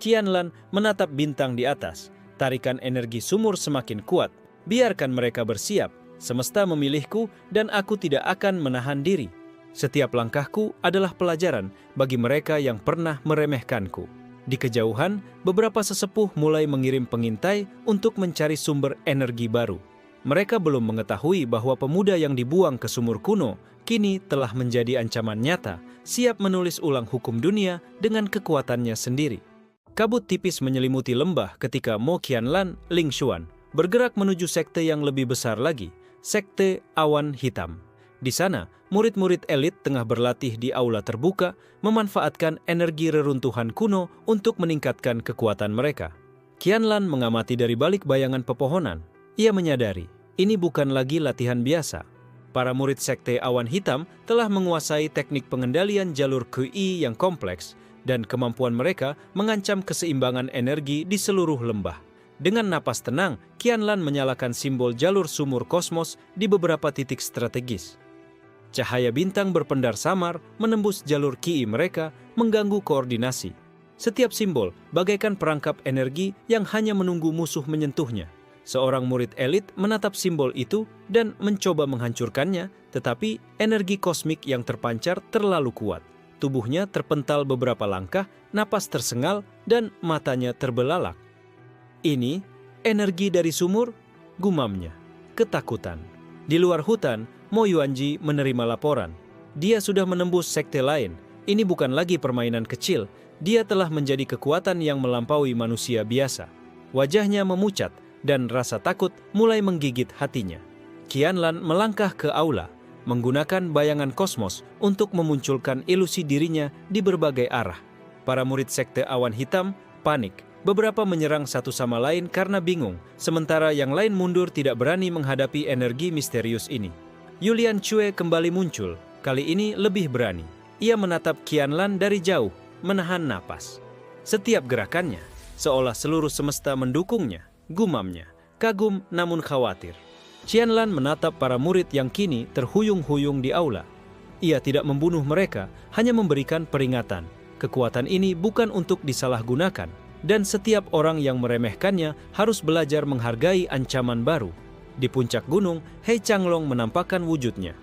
Qianlan menatap bintang di atas. Tarikan energi sumur semakin kuat. Biarkan mereka bersiap. Semesta memilihku dan aku tidak akan menahan diri. Setiap langkahku adalah pelajaran bagi mereka yang pernah meremehkanku. Di kejauhan, beberapa sesepuh mulai mengirim pengintai untuk mencari sumber energi baru. Mereka belum mengetahui bahwa pemuda yang dibuang ke sumur kuno kini telah menjadi ancaman nyata, siap menulis ulang hukum dunia dengan kekuatannya sendiri. Kabut tipis menyelimuti lembah ketika Mo Qianlan Ling Xuan bergerak menuju sekte yang lebih besar lagi, Sekte Awan Hitam. Di sana, murid-murid elit tengah berlatih di aula terbuka, memanfaatkan energi reruntuhan kuno untuk meningkatkan kekuatan mereka. Qianlan mengamati dari balik bayangan pepohonan. Ia menyadari, ini bukan lagi latihan biasa. Para murid Sekte Awan Hitam telah menguasai teknik pengendalian jalur QI yang kompleks, dan kemampuan mereka mengancam keseimbangan energi di seluruh lembah. Dengan napas tenang, Qianlan menyalakan simbol jalur sumur kosmos di beberapa titik strategis. Cahaya bintang berpendar samar menembus jalur QI mereka, mengganggu koordinasi. Setiap simbol bagaikan perangkap energi yang hanya menunggu musuh menyentuhnya. Seorang murid elit menatap simbol itu dan mencoba menghancurkannya, tetapi energi kosmik yang terpancar terlalu kuat. Tubuhnya terpental beberapa langkah, napas tersengal, dan matanya terbelalak. Ini energi dari sumur, gumamnya. Ketakutan. Di luar hutan, Mo Yuanji menerima laporan. Dia sudah menembus sekte lain. Ini bukan lagi permainan kecil. Dia telah menjadi kekuatan yang melampaui manusia biasa. Wajahnya memucat, dan rasa takut mulai menggigit hatinya. Qianlan melangkah ke aula, menggunakan bayangan kosmos untuk memunculkan ilusi dirinya di berbagai arah. Para murid Sekte Awan Hitam panik. Beberapa menyerang satu sama lain karena bingung, sementara yang lain mundur tidak berani menghadapi energi misterius ini. Yulian Cue kembali muncul, kali ini lebih berani. Ia menatap Qianlan dari jauh, menahan napas. Setiap gerakannya, seolah seluruh semesta mendukungnya, gumamnya, kagum namun khawatir. Qianlan menatap para murid yang kini terhuyung-huyung di aula. Ia tidak membunuh mereka, hanya memberikan peringatan. Kekuatan ini bukan untuk disalahgunakan, dan setiap orang yang meremehkannya harus belajar menghargai ancaman baru. Di puncak gunung, Hei Changlong menampakkan wujudnya.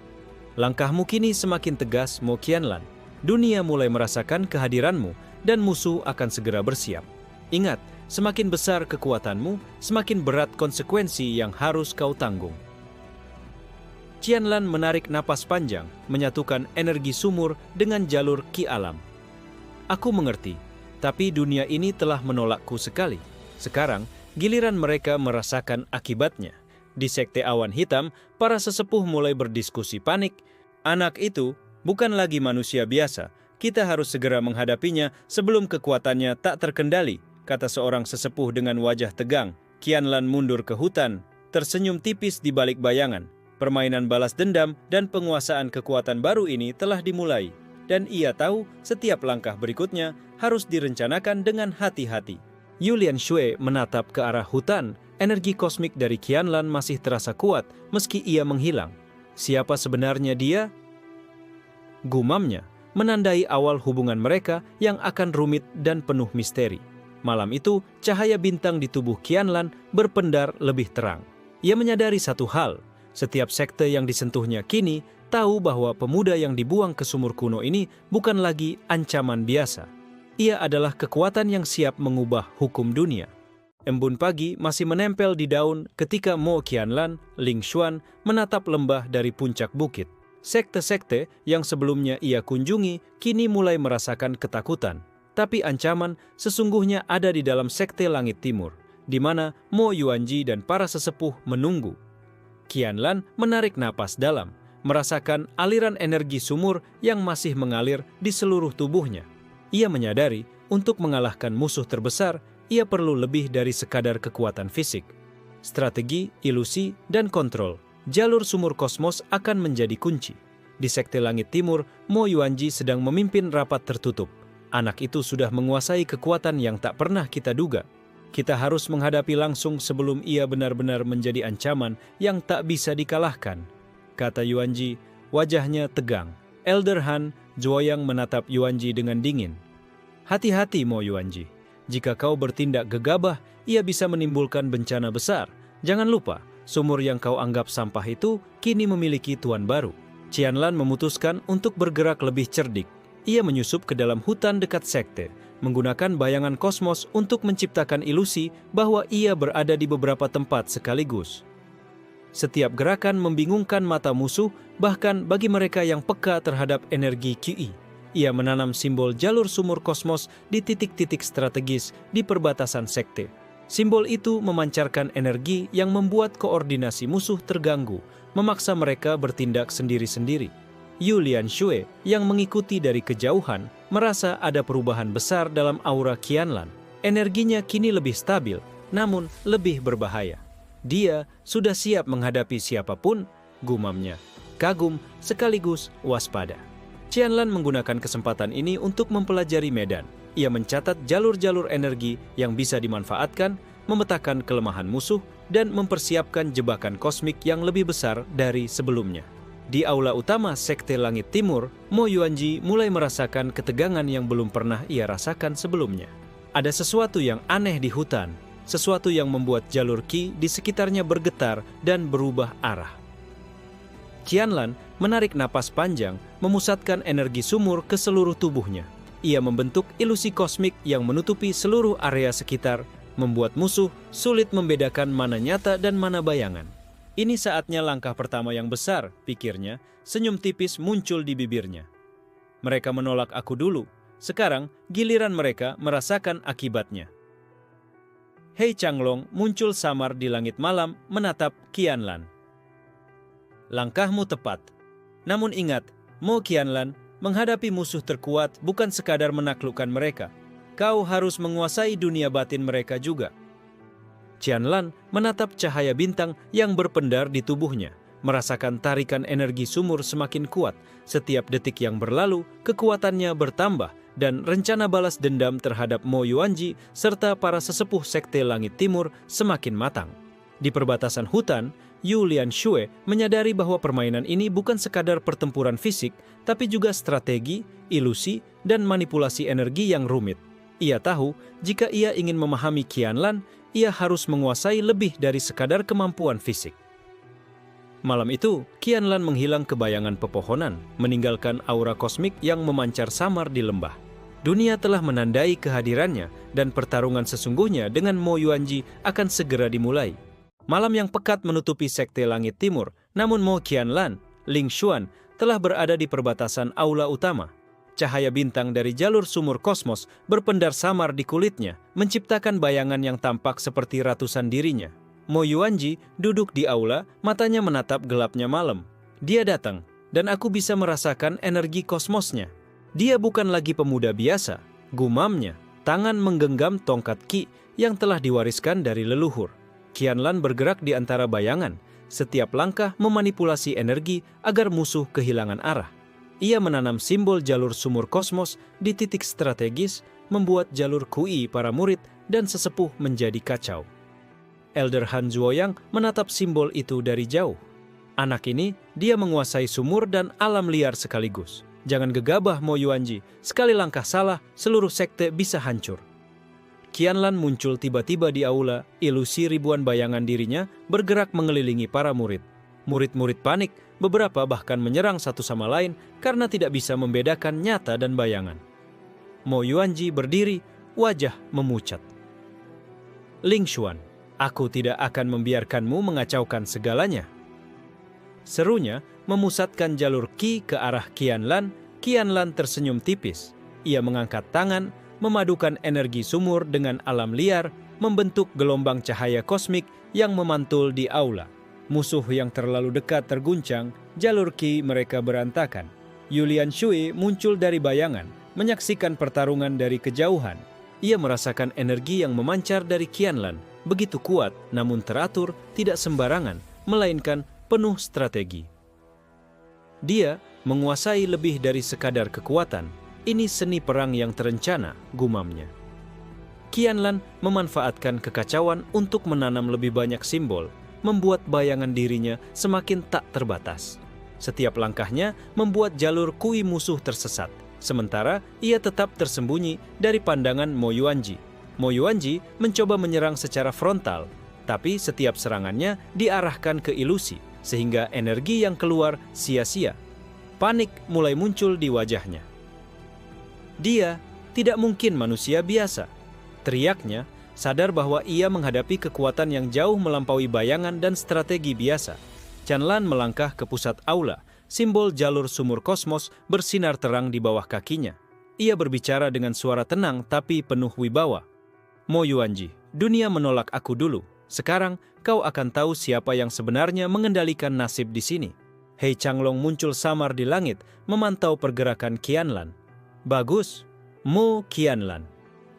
Langkahmu kini semakin tegas, Mo Qianlan. Dunia mulai merasakan kehadiranmu, dan musuh akan segera bersiap. Ingat, semakin besar kekuatanmu, semakin berat konsekuensi yang harus kau tanggung. Qianlan menarik napas panjang, menyatukan energi sumur dengan jalur Qi alam. Aku mengerti, tapi dunia ini telah menolakku sekali. Sekarang, giliran mereka merasakan akibatnya. Di Sekte Awan Hitam, para sesepuh mulai berdiskusi panik. Anak itu bukan lagi manusia biasa. Kita harus segera menghadapinya sebelum kekuatannya tak terkendali, kata seorang sesepuh dengan wajah tegang. Qianlan mundur ke hutan, tersenyum tipis di balik bayangan. Permainan balas dendam dan penguasaan kekuatan baru ini telah dimulai. Dan ia tahu setiap langkah berikutnya harus direncanakan dengan hati-hati. Yulian Shui menatap ke arah hutan. Energi kosmik dari Qianlan masih terasa kuat meski ia menghilang. Siapa sebenarnya dia? Gumamnya menandai awal hubungan mereka yang akan rumit dan penuh misteri. Malam itu, cahaya bintang di tubuh Qianlan berpendar lebih terang. Ia menyadari satu hal, setiap sekte yang disentuhnya kini tahu bahwa pemuda yang dibuang ke sumur kuno ini bukan lagi ancaman biasa. Ia adalah kekuatan yang siap mengubah hukum dunia. Embun pagi masih menempel di daun ketika Mo Qianlan, Ling Xuan menatap lembah dari puncak bukit. Sekte-sekte yang sebelumnya ia kunjungi kini mulai merasakan ketakutan. Tapi ancaman sesungguhnya ada di dalam Sekte Langit Timur, di mana Mo Yuanji dan para sesepuh menunggu. Qianlan menarik napas dalam, merasakan aliran energi sumur yang masih mengalir di seluruh tubuhnya. Ia menyadari untuk mengalahkan musuh terbesar, ia perlu lebih dari sekadar kekuatan fisik. Strategi, ilusi, dan kontrol jalur sumur kosmos akan menjadi kunci. Di Sekte Langit Timur, Mo Yuanji sedang memimpin rapat tertutup. Anak itu sudah menguasai kekuatan yang tak pernah kita duga. Kita harus menghadapi langsung sebelum ia benar-benar menjadi ancaman yang tak bisa dikalahkan, kata Yuanji, wajahnya tegang. Elder Han Zhuoyang menatap Yuanji dengan dingin. Hati-hati Mo Yuanji. Jika kau bertindak gegabah, ia bisa menimbulkan bencana besar. Jangan lupa, sumur yang kau anggap sampah itu kini memiliki tuan baru. Qianlan memutuskan untuk bergerak lebih cerdik. Ia menyusup ke dalam hutan dekat sekte, menggunakan bayangan kosmos untuk menciptakan ilusi bahwa ia berada di beberapa tempat sekaligus. Setiap gerakan membingungkan mata musuh, bahkan bagi mereka yang peka terhadap energi QI. Ia menanam simbol jalur sumur kosmos di titik-titik strategis di perbatasan sekte. Simbol itu memancarkan energi yang membuat koordinasi musuh terganggu, memaksa mereka bertindak sendiri-sendiri. Yu Lianxue yang mengikuti dari kejauhan merasa ada perubahan besar dalam aura Qianlan. Energinya kini lebih stabil, namun lebih berbahaya. Dia sudah siap menghadapi siapapun, gumamnya. Kagum sekaligus waspada. Qianlan menggunakan kesempatan ini untuk mempelajari medan. Ia mencatat jalur-jalur energi yang bisa dimanfaatkan, memetakan kelemahan musuh, dan mempersiapkan jebakan kosmik yang lebih besar dari sebelumnya. Di aula utama Sekte Langit Timur, Mo Yuanji mulai merasakan ketegangan yang belum pernah ia rasakan sebelumnya. Ada sesuatu yang aneh di hutan, sesuatu yang membuat jalur Qi di sekitarnya bergetar dan berubah arah. Qianlan menarik napas panjang, memusatkan energi sumur ke seluruh tubuhnya. Ia membentuk ilusi kosmik yang menutupi seluruh area sekitar, membuat musuh sulit membedakan mana nyata dan mana bayangan. Ini saatnya langkah pertama yang besar, pikirnya, senyum tipis muncul di bibirnya. Mereka menolak aku dulu, sekarang giliran mereka merasakan akibatnya. Hei Changlong muncul samar di langit malam menatap Qianlan. Langkahmu tepat. Namun ingat, Mo Qianlan, menghadapi musuh terkuat bukan sekadar menaklukkan mereka. Kau harus menguasai dunia batin mereka juga. Qianlan menatap cahaya bintang yang berpendar di tubuhnya, merasakan tarikan energi sumur semakin kuat. Setiap detik yang berlalu, kekuatannya bertambah dan rencana balas dendam terhadap Mo Yuanji serta para sesepuh Sekte Langit Timur semakin matang. Di perbatasan hutan, Yu Lianxue menyadari bahwa permainan ini bukan sekadar pertempuran fisik, tapi juga strategi, ilusi, dan manipulasi energi yang rumit. Ia tahu, jika ia ingin memahami Qianlan, ia harus menguasai lebih dari sekadar kemampuan fisik. Malam itu, Qianlan menghilang ke bayangan pepohonan, meninggalkan aura kosmik yang memancar samar di lembah. Dunia telah menandai kehadirannya, dan pertarungan sesungguhnya dengan Mo Yuanji akan segera dimulai. Malam yang pekat menutupi Sekte Langit Timur, namun Mo Qianlan, Ling Xuan, telah berada di perbatasan aula utama. Cahaya bintang dari jalur sumur kosmos berpendar samar di kulitnya, menciptakan bayangan yang tampak seperti ratusan dirinya. Mo Yuanji duduk di aula, matanya menatap gelapnya malam. Dia datang, dan aku bisa merasakan energi kosmosnya. Dia bukan lagi pemuda biasa, gumamnya. Tangan menggenggam tongkat Qi yang telah diwariskan dari leluhur. Qianlan bergerak di antara bayangan, setiap langkah memanipulasi energi agar musuh kehilangan arah. Ia menanam simbol jalur sumur kosmos di titik strategis, membuat jalur QI para murid dan sesepuh menjadi kacau. Elder Han Zhuoyang menatap simbol itu dari jauh. Anak ini, dia menguasai sumur dan alam liar sekaligus. Jangan gegabah Mo Yuanji, sekali langkah salah, seluruh sekte bisa hancur. Qianlan muncul tiba-tiba di aula, ilusi ribuan bayangan dirinya bergerak mengelilingi para murid. Murid-murid panik, beberapa bahkan menyerang satu sama lain karena tidak bisa membedakan nyata dan bayangan. Mo Yuanji berdiri, wajah memucat. Ling Xuan. Aku tidak akan membiarkanmu mengacaukan segalanya. Serunya memusatkan jalur Qi ke arah Qianlan. Qianlan tersenyum tipis. Ia mengangkat tangan, memadukan energi sumur dengan alam liar, membentuk gelombang cahaya kosmik yang memantul di aula. Musuh yang terlalu dekat terguncang, jalur Qi mereka berantakan. Yulian Shui muncul dari bayangan, menyaksikan pertarungan dari kejauhan. Ia merasakan energi yang memancar dari Qianlan, begitu kuat namun teratur, tidak sembarangan, melainkan penuh strategi. Dia menguasai lebih dari sekadar kekuatan. Ini seni perang yang terencana, gumamnya. Qianlan memanfaatkan kekacauan untuk menanam lebih banyak simbol, membuat bayangan dirinya semakin tak terbatas. Setiap langkahnya membuat jalur Kui musuh tersesat, sementara ia tetap tersembunyi dari pandangan Mo Yuanji. Mo Yuanji mencoba menyerang secara frontal, tapi setiap serangannya diarahkan ke ilusi, sehingga energi yang keluar sia-sia. Panik mulai muncul di wajahnya. Dia tidak mungkin manusia biasa, teriaknya, sadar bahwa ia menghadapi kekuatan yang jauh melampaui bayangan dan strategi biasa. Chanlan melangkah ke pusat aula, simbol jalur sumur kosmos bersinar terang di bawah kakinya. Ia berbicara dengan suara tenang tapi penuh wibawa. Mo Yuanji, dunia menolak aku dulu. Sekarang kau akan tahu siapa yang sebenarnya mengendalikan nasib di sini. Hei Changlong muncul samar di langit, memantau pergerakan Qianlan. Bagus, Mo Qianlan.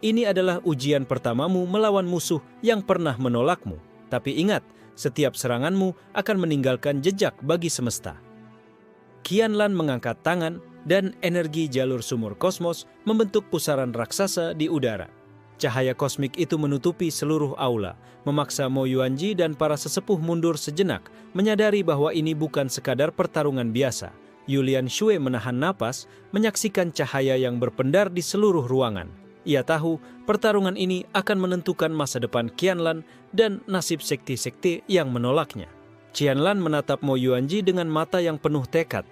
Ini adalah ujian pertamamu melawan musuh yang pernah menolakmu. Tapi ingat, setiap seranganmu akan meninggalkan jejak bagi semesta. Qianlan mengangkat tangan dan energi jalur sumur kosmos membentuk pusaran raksasa di udara. Cahaya kosmik itu menutupi seluruh aula, memaksa Mo Yuanji dan para sesepuh mundur sejenak, menyadari bahwa ini bukan sekadar pertarungan biasa. Yulian Shui menahan napas, menyaksikan cahaya yang berpendar di seluruh ruangan. Ia tahu pertarungan ini akan menentukan masa depan Qianlan dan nasib sekte-sekte yang menolaknya. Qianlan menatap Mo Yuanji dengan mata yang penuh tekad.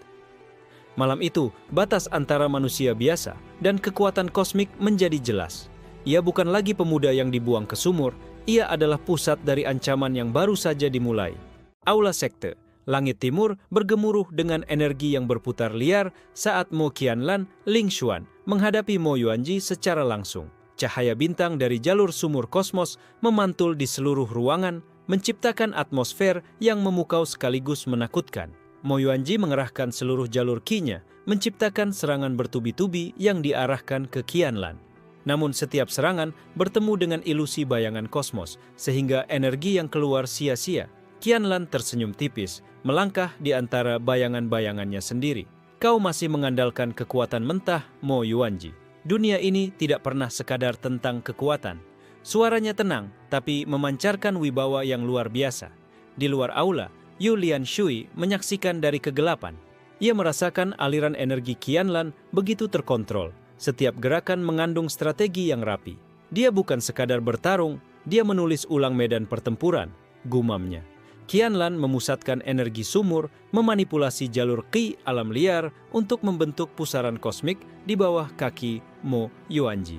Malam itu, batas antara manusia biasa dan kekuatan kosmik menjadi jelas. Ia bukan lagi pemuda yang dibuang ke sumur, ia adalah pusat dari ancaman yang baru saja dimulai. Aula sekte, langit timur bergemuruh dengan energi yang berputar liar saat Mo Qianlan, Ling Xuan menghadapi Mo Yuanji secara langsung. Cahaya bintang dari jalur sumur kosmos memantul di seluruh ruangan, menciptakan atmosfer yang memukau sekaligus menakutkan. Mo Yuanji mengerahkan seluruh jalur Qi-nya, menciptakan serangan bertubi-tubi yang diarahkan ke Qianlan. Namun setiap serangan bertemu dengan ilusi bayangan kosmos, sehingga energi yang keluar sia-sia. Qianlan tersenyum tipis, melangkah di antara bayangan-bayangannya sendiri. Kau masih mengandalkan kekuatan mentah, Mo Yuanji. Dunia ini tidak pernah sekadar tentang kekuatan. Suaranya tenang, tapi memancarkan wibawa yang luar biasa. Di luar aula, Yulian Shui menyaksikan dari kegelapan. Ia merasakan aliran energi Qianlan begitu terkontrol. Setiap gerakan mengandung strategi yang rapi. Dia bukan sekadar bertarung, dia menulis ulang medan pertempuran, gumamnya. Qianlan memusatkan energi sumur, memanipulasi jalur Qi alam liar untuk membentuk pusaran kosmik di bawah kaki Mo Yuanji.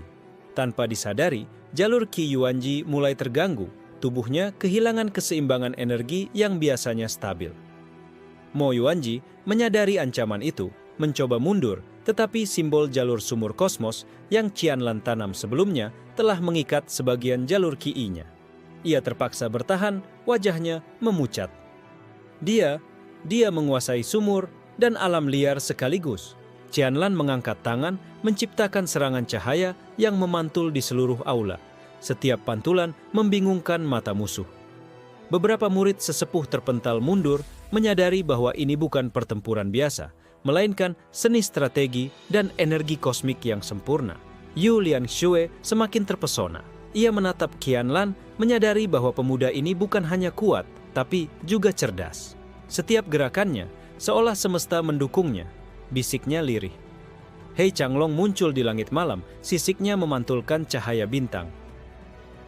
Tanpa disadari, jalur Qi Yuanji mulai terganggu, tubuhnya kehilangan keseimbangan energi yang biasanya stabil. Mo Yuanji menyadari ancaman itu, mencoba mundur, tetapi simbol jalur sumur kosmos yang Qianlan tanam sebelumnya telah mengikat sebagian jalur Qi-nya. Ia terpaksa bertahan, wajahnya memucat. Dia menguasai sumur dan alam liar sekaligus. Qianlan mengangkat tangan, menciptakan serangan cahaya yang memantul di seluruh aula. Setiap pantulan membingungkan mata musuh. Beberapa murid sesepuh terpental mundur, menyadari bahwa ini bukan pertempuran biasa, melainkan seni strategi dan energi kosmik yang sempurna. Yulian Shui semakin terpesona. Ia menatap Qianlan, menyadari bahwa pemuda ini bukan hanya kuat, tapi juga cerdas. Setiap gerakannya, seolah semesta mendukungnya, bisiknya lirih. Hei Changlong muncul di langit malam, sisiknya memantulkan cahaya bintang.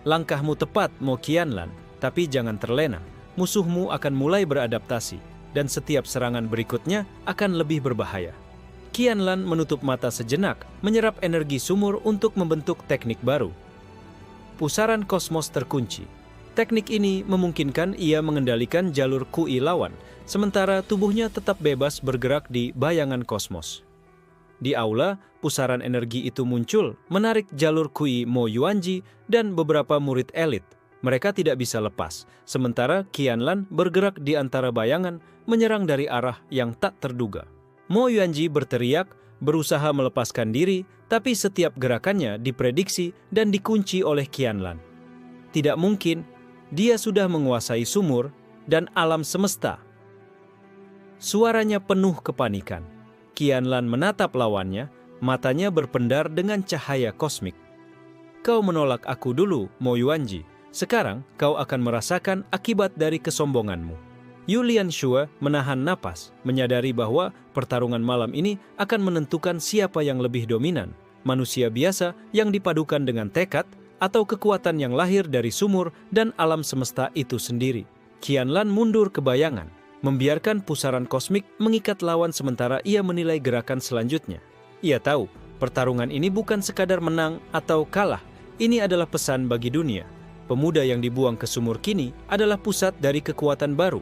Langkahmu tepat, Mo Qianlan, tapi jangan terlena. Musuhmu akan mulai beradaptasi, dan setiap serangan berikutnya akan lebih berbahaya. Qianlan menutup mata sejenak, menyerap energi sumur untuk membentuk teknik baru. Pusaran kosmos terkunci. Teknik ini memungkinkan ia mengendalikan jalur QI lawan, sementara tubuhnya tetap bebas bergerak di bayangan kosmos. Di aula, pusaran energi itu muncul, menarik jalur QI Mo Yuanji dan beberapa murid elit. Mereka tidak bisa lepas, sementara Qianlan bergerak di antara bayangan, menyerang dari arah yang tak terduga. Mo Yuanji berteriak, berusaha melepaskan diri, tapi setiap gerakannya diprediksi dan dikunci oleh Qianlan. Tidak mungkin, dia sudah menguasai sumur dan alam semesta. Suaranya penuh kepanikan. Qianlan menatap lawannya, matanya berpendar dengan cahaya kosmik. Kau menolak aku dulu, Mo Yuanji. Sekarang kau akan merasakan akibat dari kesombonganmu. Yu Lianxue menahan napas, menyadari bahwa pertarungan malam ini akan menentukan siapa yang lebih dominan, manusia biasa yang dipadukan dengan tekad, atau kekuatan yang lahir dari sumur dan alam semesta itu sendiri. Qianlan mundur ke bayangan, membiarkan pusaran kosmik mengikat lawan sementara ia menilai gerakan selanjutnya. Ia tahu, pertarungan ini bukan sekadar menang atau kalah, ini adalah pesan bagi dunia. Pemuda yang dibuang ke sumur kini adalah pusat dari kekuatan baru.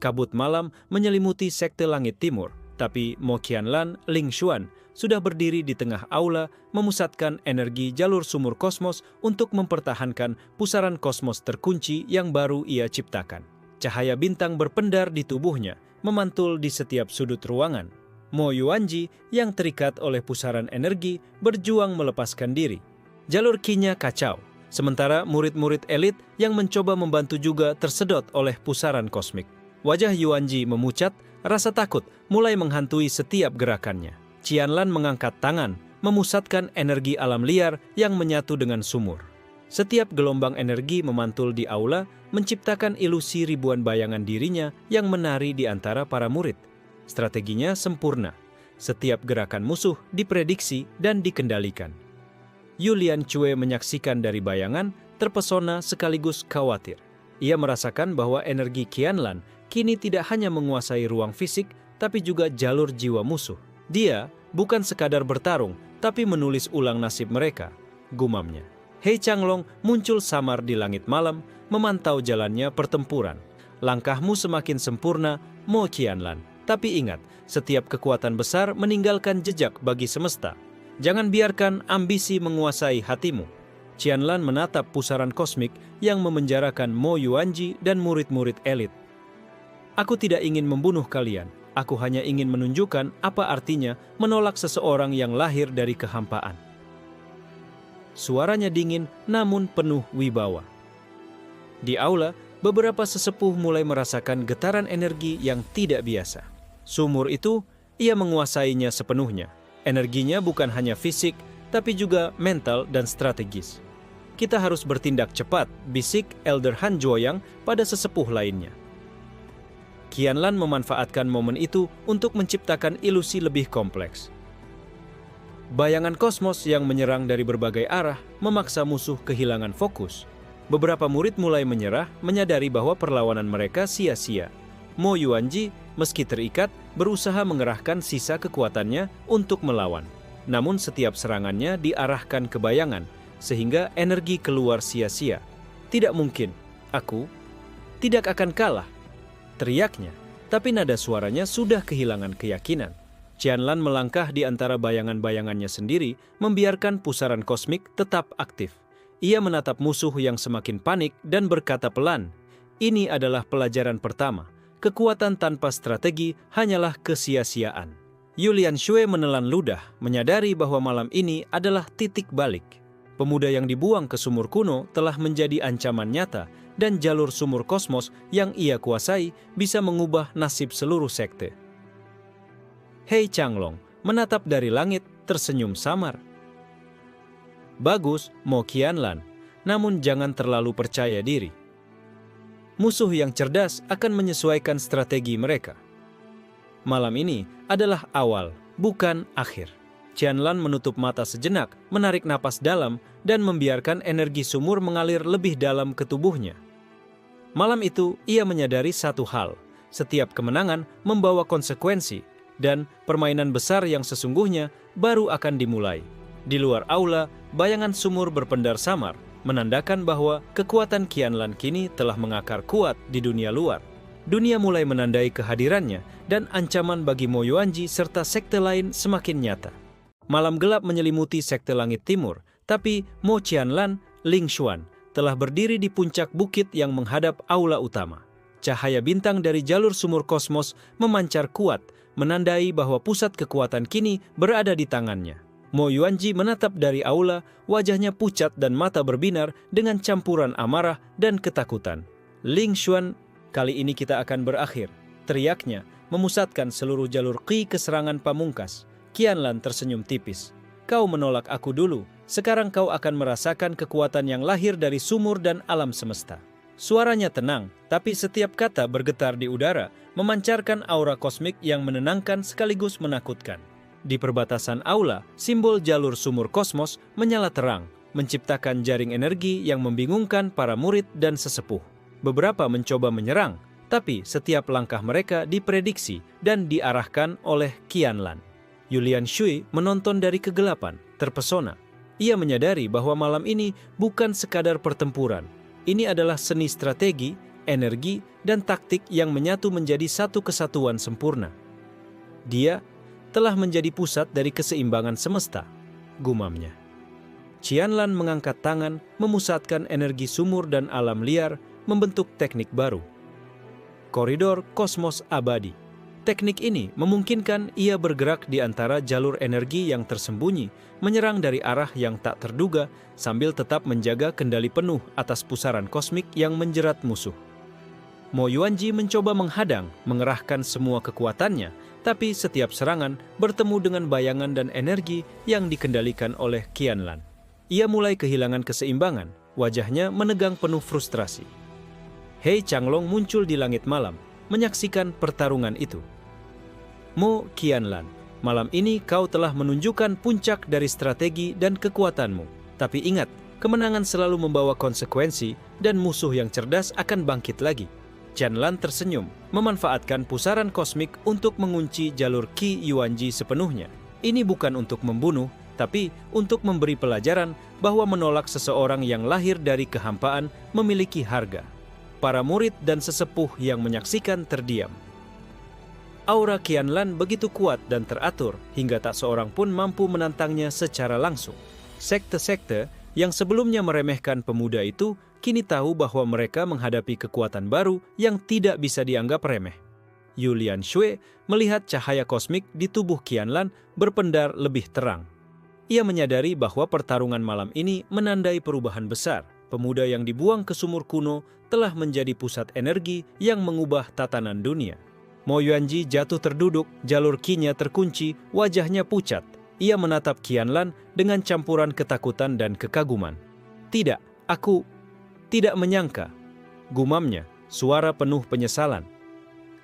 Kabut malam menyelimuti sekte langit timur, tapi Mo Qianlan Ling Xuan sudah berdiri di tengah aula memusatkan energi jalur sumur kosmos untuk mempertahankan pusaran kosmos terkunci yang baru ia ciptakan. Cahaya bintang berpendar di tubuhnya, memantul di setiap sudut ruangan. Mo Yuanji yang terikat oleh pusaran energi berjuang melepaskan diri. Jalur Qi-nya kacau, sementara murid-murid elit yang mencoba membantu juga tersedot oleh pusaran kosmik. Wajah Yuanji memucat, rasa takut mulai menghantui setiap gerakannya. Qianlan mengangkat tangan, memusatkan energi alam liar yang menyatu dengan sumur. Setiap gelombang energi memantul di aula, menciptakan ilusi ribuan bayangan dirinya yang menari di antara para murid. Strateginya sempurna. Setiap gerakan musuh diprediksi dan dikendalikan. Yu Lianxue menyaksikan dari bayangan, terpesona sekaligus khawatir. Ia merasakan bahwa energi Qianlan kini tidak hanya menguasai ruang fisik, tapi juga jalur jiwa musuh. Dia bukan sekadar bertarung, tapi menulis ulang nasib mereka, gumamnya. He Changlong muncul samar di langit malam, memantau jalannya pertempuran. Langkahmu semakin sempurna, Mo Qianlan. Tapi ingat, setiap kekuatan besar meninggalkan jejak bagi semesta. Jangan biarkan ambisi menguasai hatimu. Qianlan menatap pusaran kosmik yang memenjarakan Mo Yuanji dan murid-murid elit. Aku tidak ingin membunuh kalian. Aku hanya ingin menunjukkan apa artinya menolak seseorang yang lahir dari kehampaan. Suaranya dingin namun penuh wibawa. Di aula, beberapa sesepuh mulai merasakan getaran energi yang tidak biasa. Sumur itu, ia menguasainya sepenuhnya. Energinya bukan hanya fisik, tapi juga mental dan strategis. Kita harus bertindak cepat, bisik Elder Han Zhuoyang pada sesepuh lainnya. Qianlan memanfaatkan momen itu untuk menciptakan ilusi lebih kompleks. Bayangan kosmos yang menyerang dari berbagai arah memaksa musuh kehilangan fokus. Beberapa murid mulai menyerah, menyadari bahwa perlawanan mereka sia-sia. Mo Yuanji, meski terikat, berusaha mengerahkan sisa kekuatannya untuk melawan. Namun setiap serangannya diarahkan ke bayangan, sehingga energi keluar sia-sia. Tidak mungkin, aku tidak akan kalah, teriaknya, tapi nada suaranya sudah kehilangan keyakinan. Qianlan melangkah di antara bayangan-bayangannya sendiri, membiarkan pusaran kosmik tetap aktif. Ia menatap musuh yang semakin panik dan berkata pelan, "Ini adalah pelajaran pertama. Kekuatan tanpa strategi hanyalah kesia-siaan." Yu Lianxue menelan ludah, menyadari bahwa malam ini adalah titik balik. Pemuda yang dibuang ke sumur kuno telah menjadi ancaman nyata, dan jalur sumur kosmos yang ia kuasai bisa mengubah nasib seluruh sekte. He Changlong menatap dari langit, tersenyum samar. Bagus, Mo Qianlan, namun jangan terlalu percaya diri. Musuh yang cerdas akan menyesuaikan strategi mereka. Malam ini adalah awal, bukan akhir. Qianlan menutup mata sejenak, menarik napas dalam, dan membiarkan energi sumur mengalir lebih dalam ke tubuhnya. Malam itu, ia menyadari satu hal. Setiap kemenangan membawa konsekuensi, dan permainan besar yang sesungguhnya baru akan dimulai. Di luar aula, bayangan sumur berpendar samar, menandakan bahwa kekuatan Qianlan kini telah mengakar kuat di dunia luar. Dunia mulai menandai kehadirannya dan ancaman bagi Mo Yuanji serta sekte lain semakin nyata. Malam gelap menyelimuti sekte langit timur, tapi Mo Qianlan, Ling Xuan, telah berdiri di puncak bukit yang menghadap aula utama. Cahaya bintang dari jalur sumur kosmos memancar kuat, menandai bahwa pusat kekuatan kini berada di tangannya. Mo Yuanji menatap dari aula, wajahnya pucat dan mata berbinar dengan campuran amarah dan ketakutan. Ling Xuan, kali ini kita akan berakhir, teriaknya, memusatkan seluruh jalur qi ke serangan pamungkas. Qianlan tersenyum tipis. Kau menolak aku dulu, sekarang kau akan merasakan kekuatan yang lahir dari sumur dan alam semesta. Suaranya tenang, tapi setiap kata bergetar di udara, memancarkan aura kosmik yang menenangkan sekaligus menakutkan. Di perbatasan aula, simbol jalur sumur kosmos menyala terang, menciptakan jaring energi yang membingungkan para murid dan sesepuh. Beberapa mencoba menyerang, tapi setiap langkah mereka diprediksi dan diarahkan oleh Qianlan. Yulian Shui menonton dari kegelapan, terpesona. Ia menyadari bahwa malam ini bukan sekadar pertempuran. Ini adalah seni strategi, energi, dan taktik yang menyatu menjadi satu kesatuan sempurna. Dia telah menjadi pusat dari keseimbangan semesta, gumamnya. Qianlan mengangkat tangan, memusatkan energi sumur dan alam liar, membentuk teknik baru. Koridor Kosmos Abadi. Teknik ini memungkinkan ia bergerak di antara jalur energi yang tersembunyi, menyerang dari arah yang tak terduga, sambil tetap menjaga kendali penuh atas pusaran kosmik yang menjerat musuh. Mo Yuanji mencoba menghadang, mengerahkan semua kekuatannya, tapi setiap serangan bertemu dengan bayangan dan energi yang dikendalikan oleh Qianlan. Ia mulai kehilangan keseimbangan, wajahnya menegang penuh frustrasi. Hei Changlong muncul di langit malam, menyaksikan pertarungan itu. Mo Qianlan, malam ini kau telah menunjukkan puncak dari strategi dan kekuatanmu. Tapi ingat, kemenangan selalu membawa konsekuensi dan musuh yang cerdas akan bangkit lagi. Qianlan tersenyum, memanfaatkan pusaran kosmik untuk mengunci jalur Qi Yuanji sepenuhnya. Ini bukan untuk membunuh, tapi untuk memberi pelajaran bahwa menolak seseorang yang lahir dari kehampaan memiliki harga. Para murid dan sesepuh yang menyaksikan terdiam. Aura Qianlan begitu kuat dan teratur hingga tak seorang pun mampu menantangnya secara langsung. Sekte-sekte yang sebelumnya meremehkan pemuda itu kini tahu bahwa mereka menghadapi kekuatan baru yang tidak bisa dianggap remeh. Yulian Shui melihat cahaya kosmik di tubuh Qianlan berpendar lebih terang. Ia menyadari bahwa pertarungan malam ini menandai perubahan besar. Pemuda yang dibuang ke sumur kuno telah menjadi pusat energi yang mengubah tatanan dunia. Mo Yuanji jatuh terduduk, jalur Qi-nya terkunci, wajahnya pucat. Ia menatap Qianlan dengan campuran ketakutan dan kekaguman. Tidak, aku tidak menyangka, gumamnya, suara penuh penyesalan.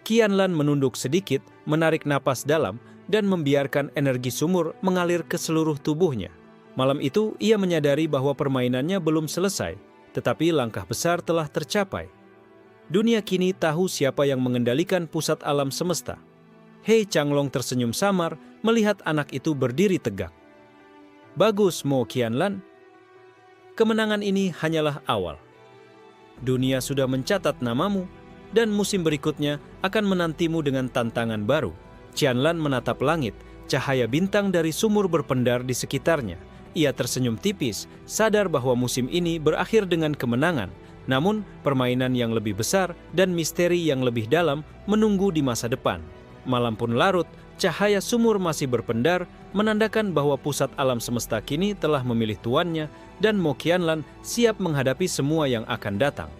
Qianlan menunduk sedikit, menarik napas dalam, dan membiarkan energi sumur mengalir ke seluruh tubuhnya. Malam itu, ia menyadari bahwa permainannya belum selesai, tetapi langkah besar telah tercapai. Dunia kini tahu siapa yang mengendalikan pusat alam semesta. Hei Changlong tersenyum samar melihat anak itu berdiri tegak. Bagus, Mo Qianlan. Kemenangan ini hanyalah awal. Dunia sudah mencatat namamu, dan musim berikutnya akan menantimu dengan tantangan baru. Qianlan menatap langit, cahaya bintang dari sumur berpendar di sekitarnya. Ia tersenyum tipis, sadar bahwa musim ini berakhir dengan kemenangan. Namun, permainan yang lebih besar dan misteri yang lebih dalam menunggu di masa depan. Malam pun larut, cahaya sumur masih berpendar, menandakan bahwa pusat alam semesta kini telah memilih tuannya dan Mo Qianlan siap menghadapi semua yang akan datang.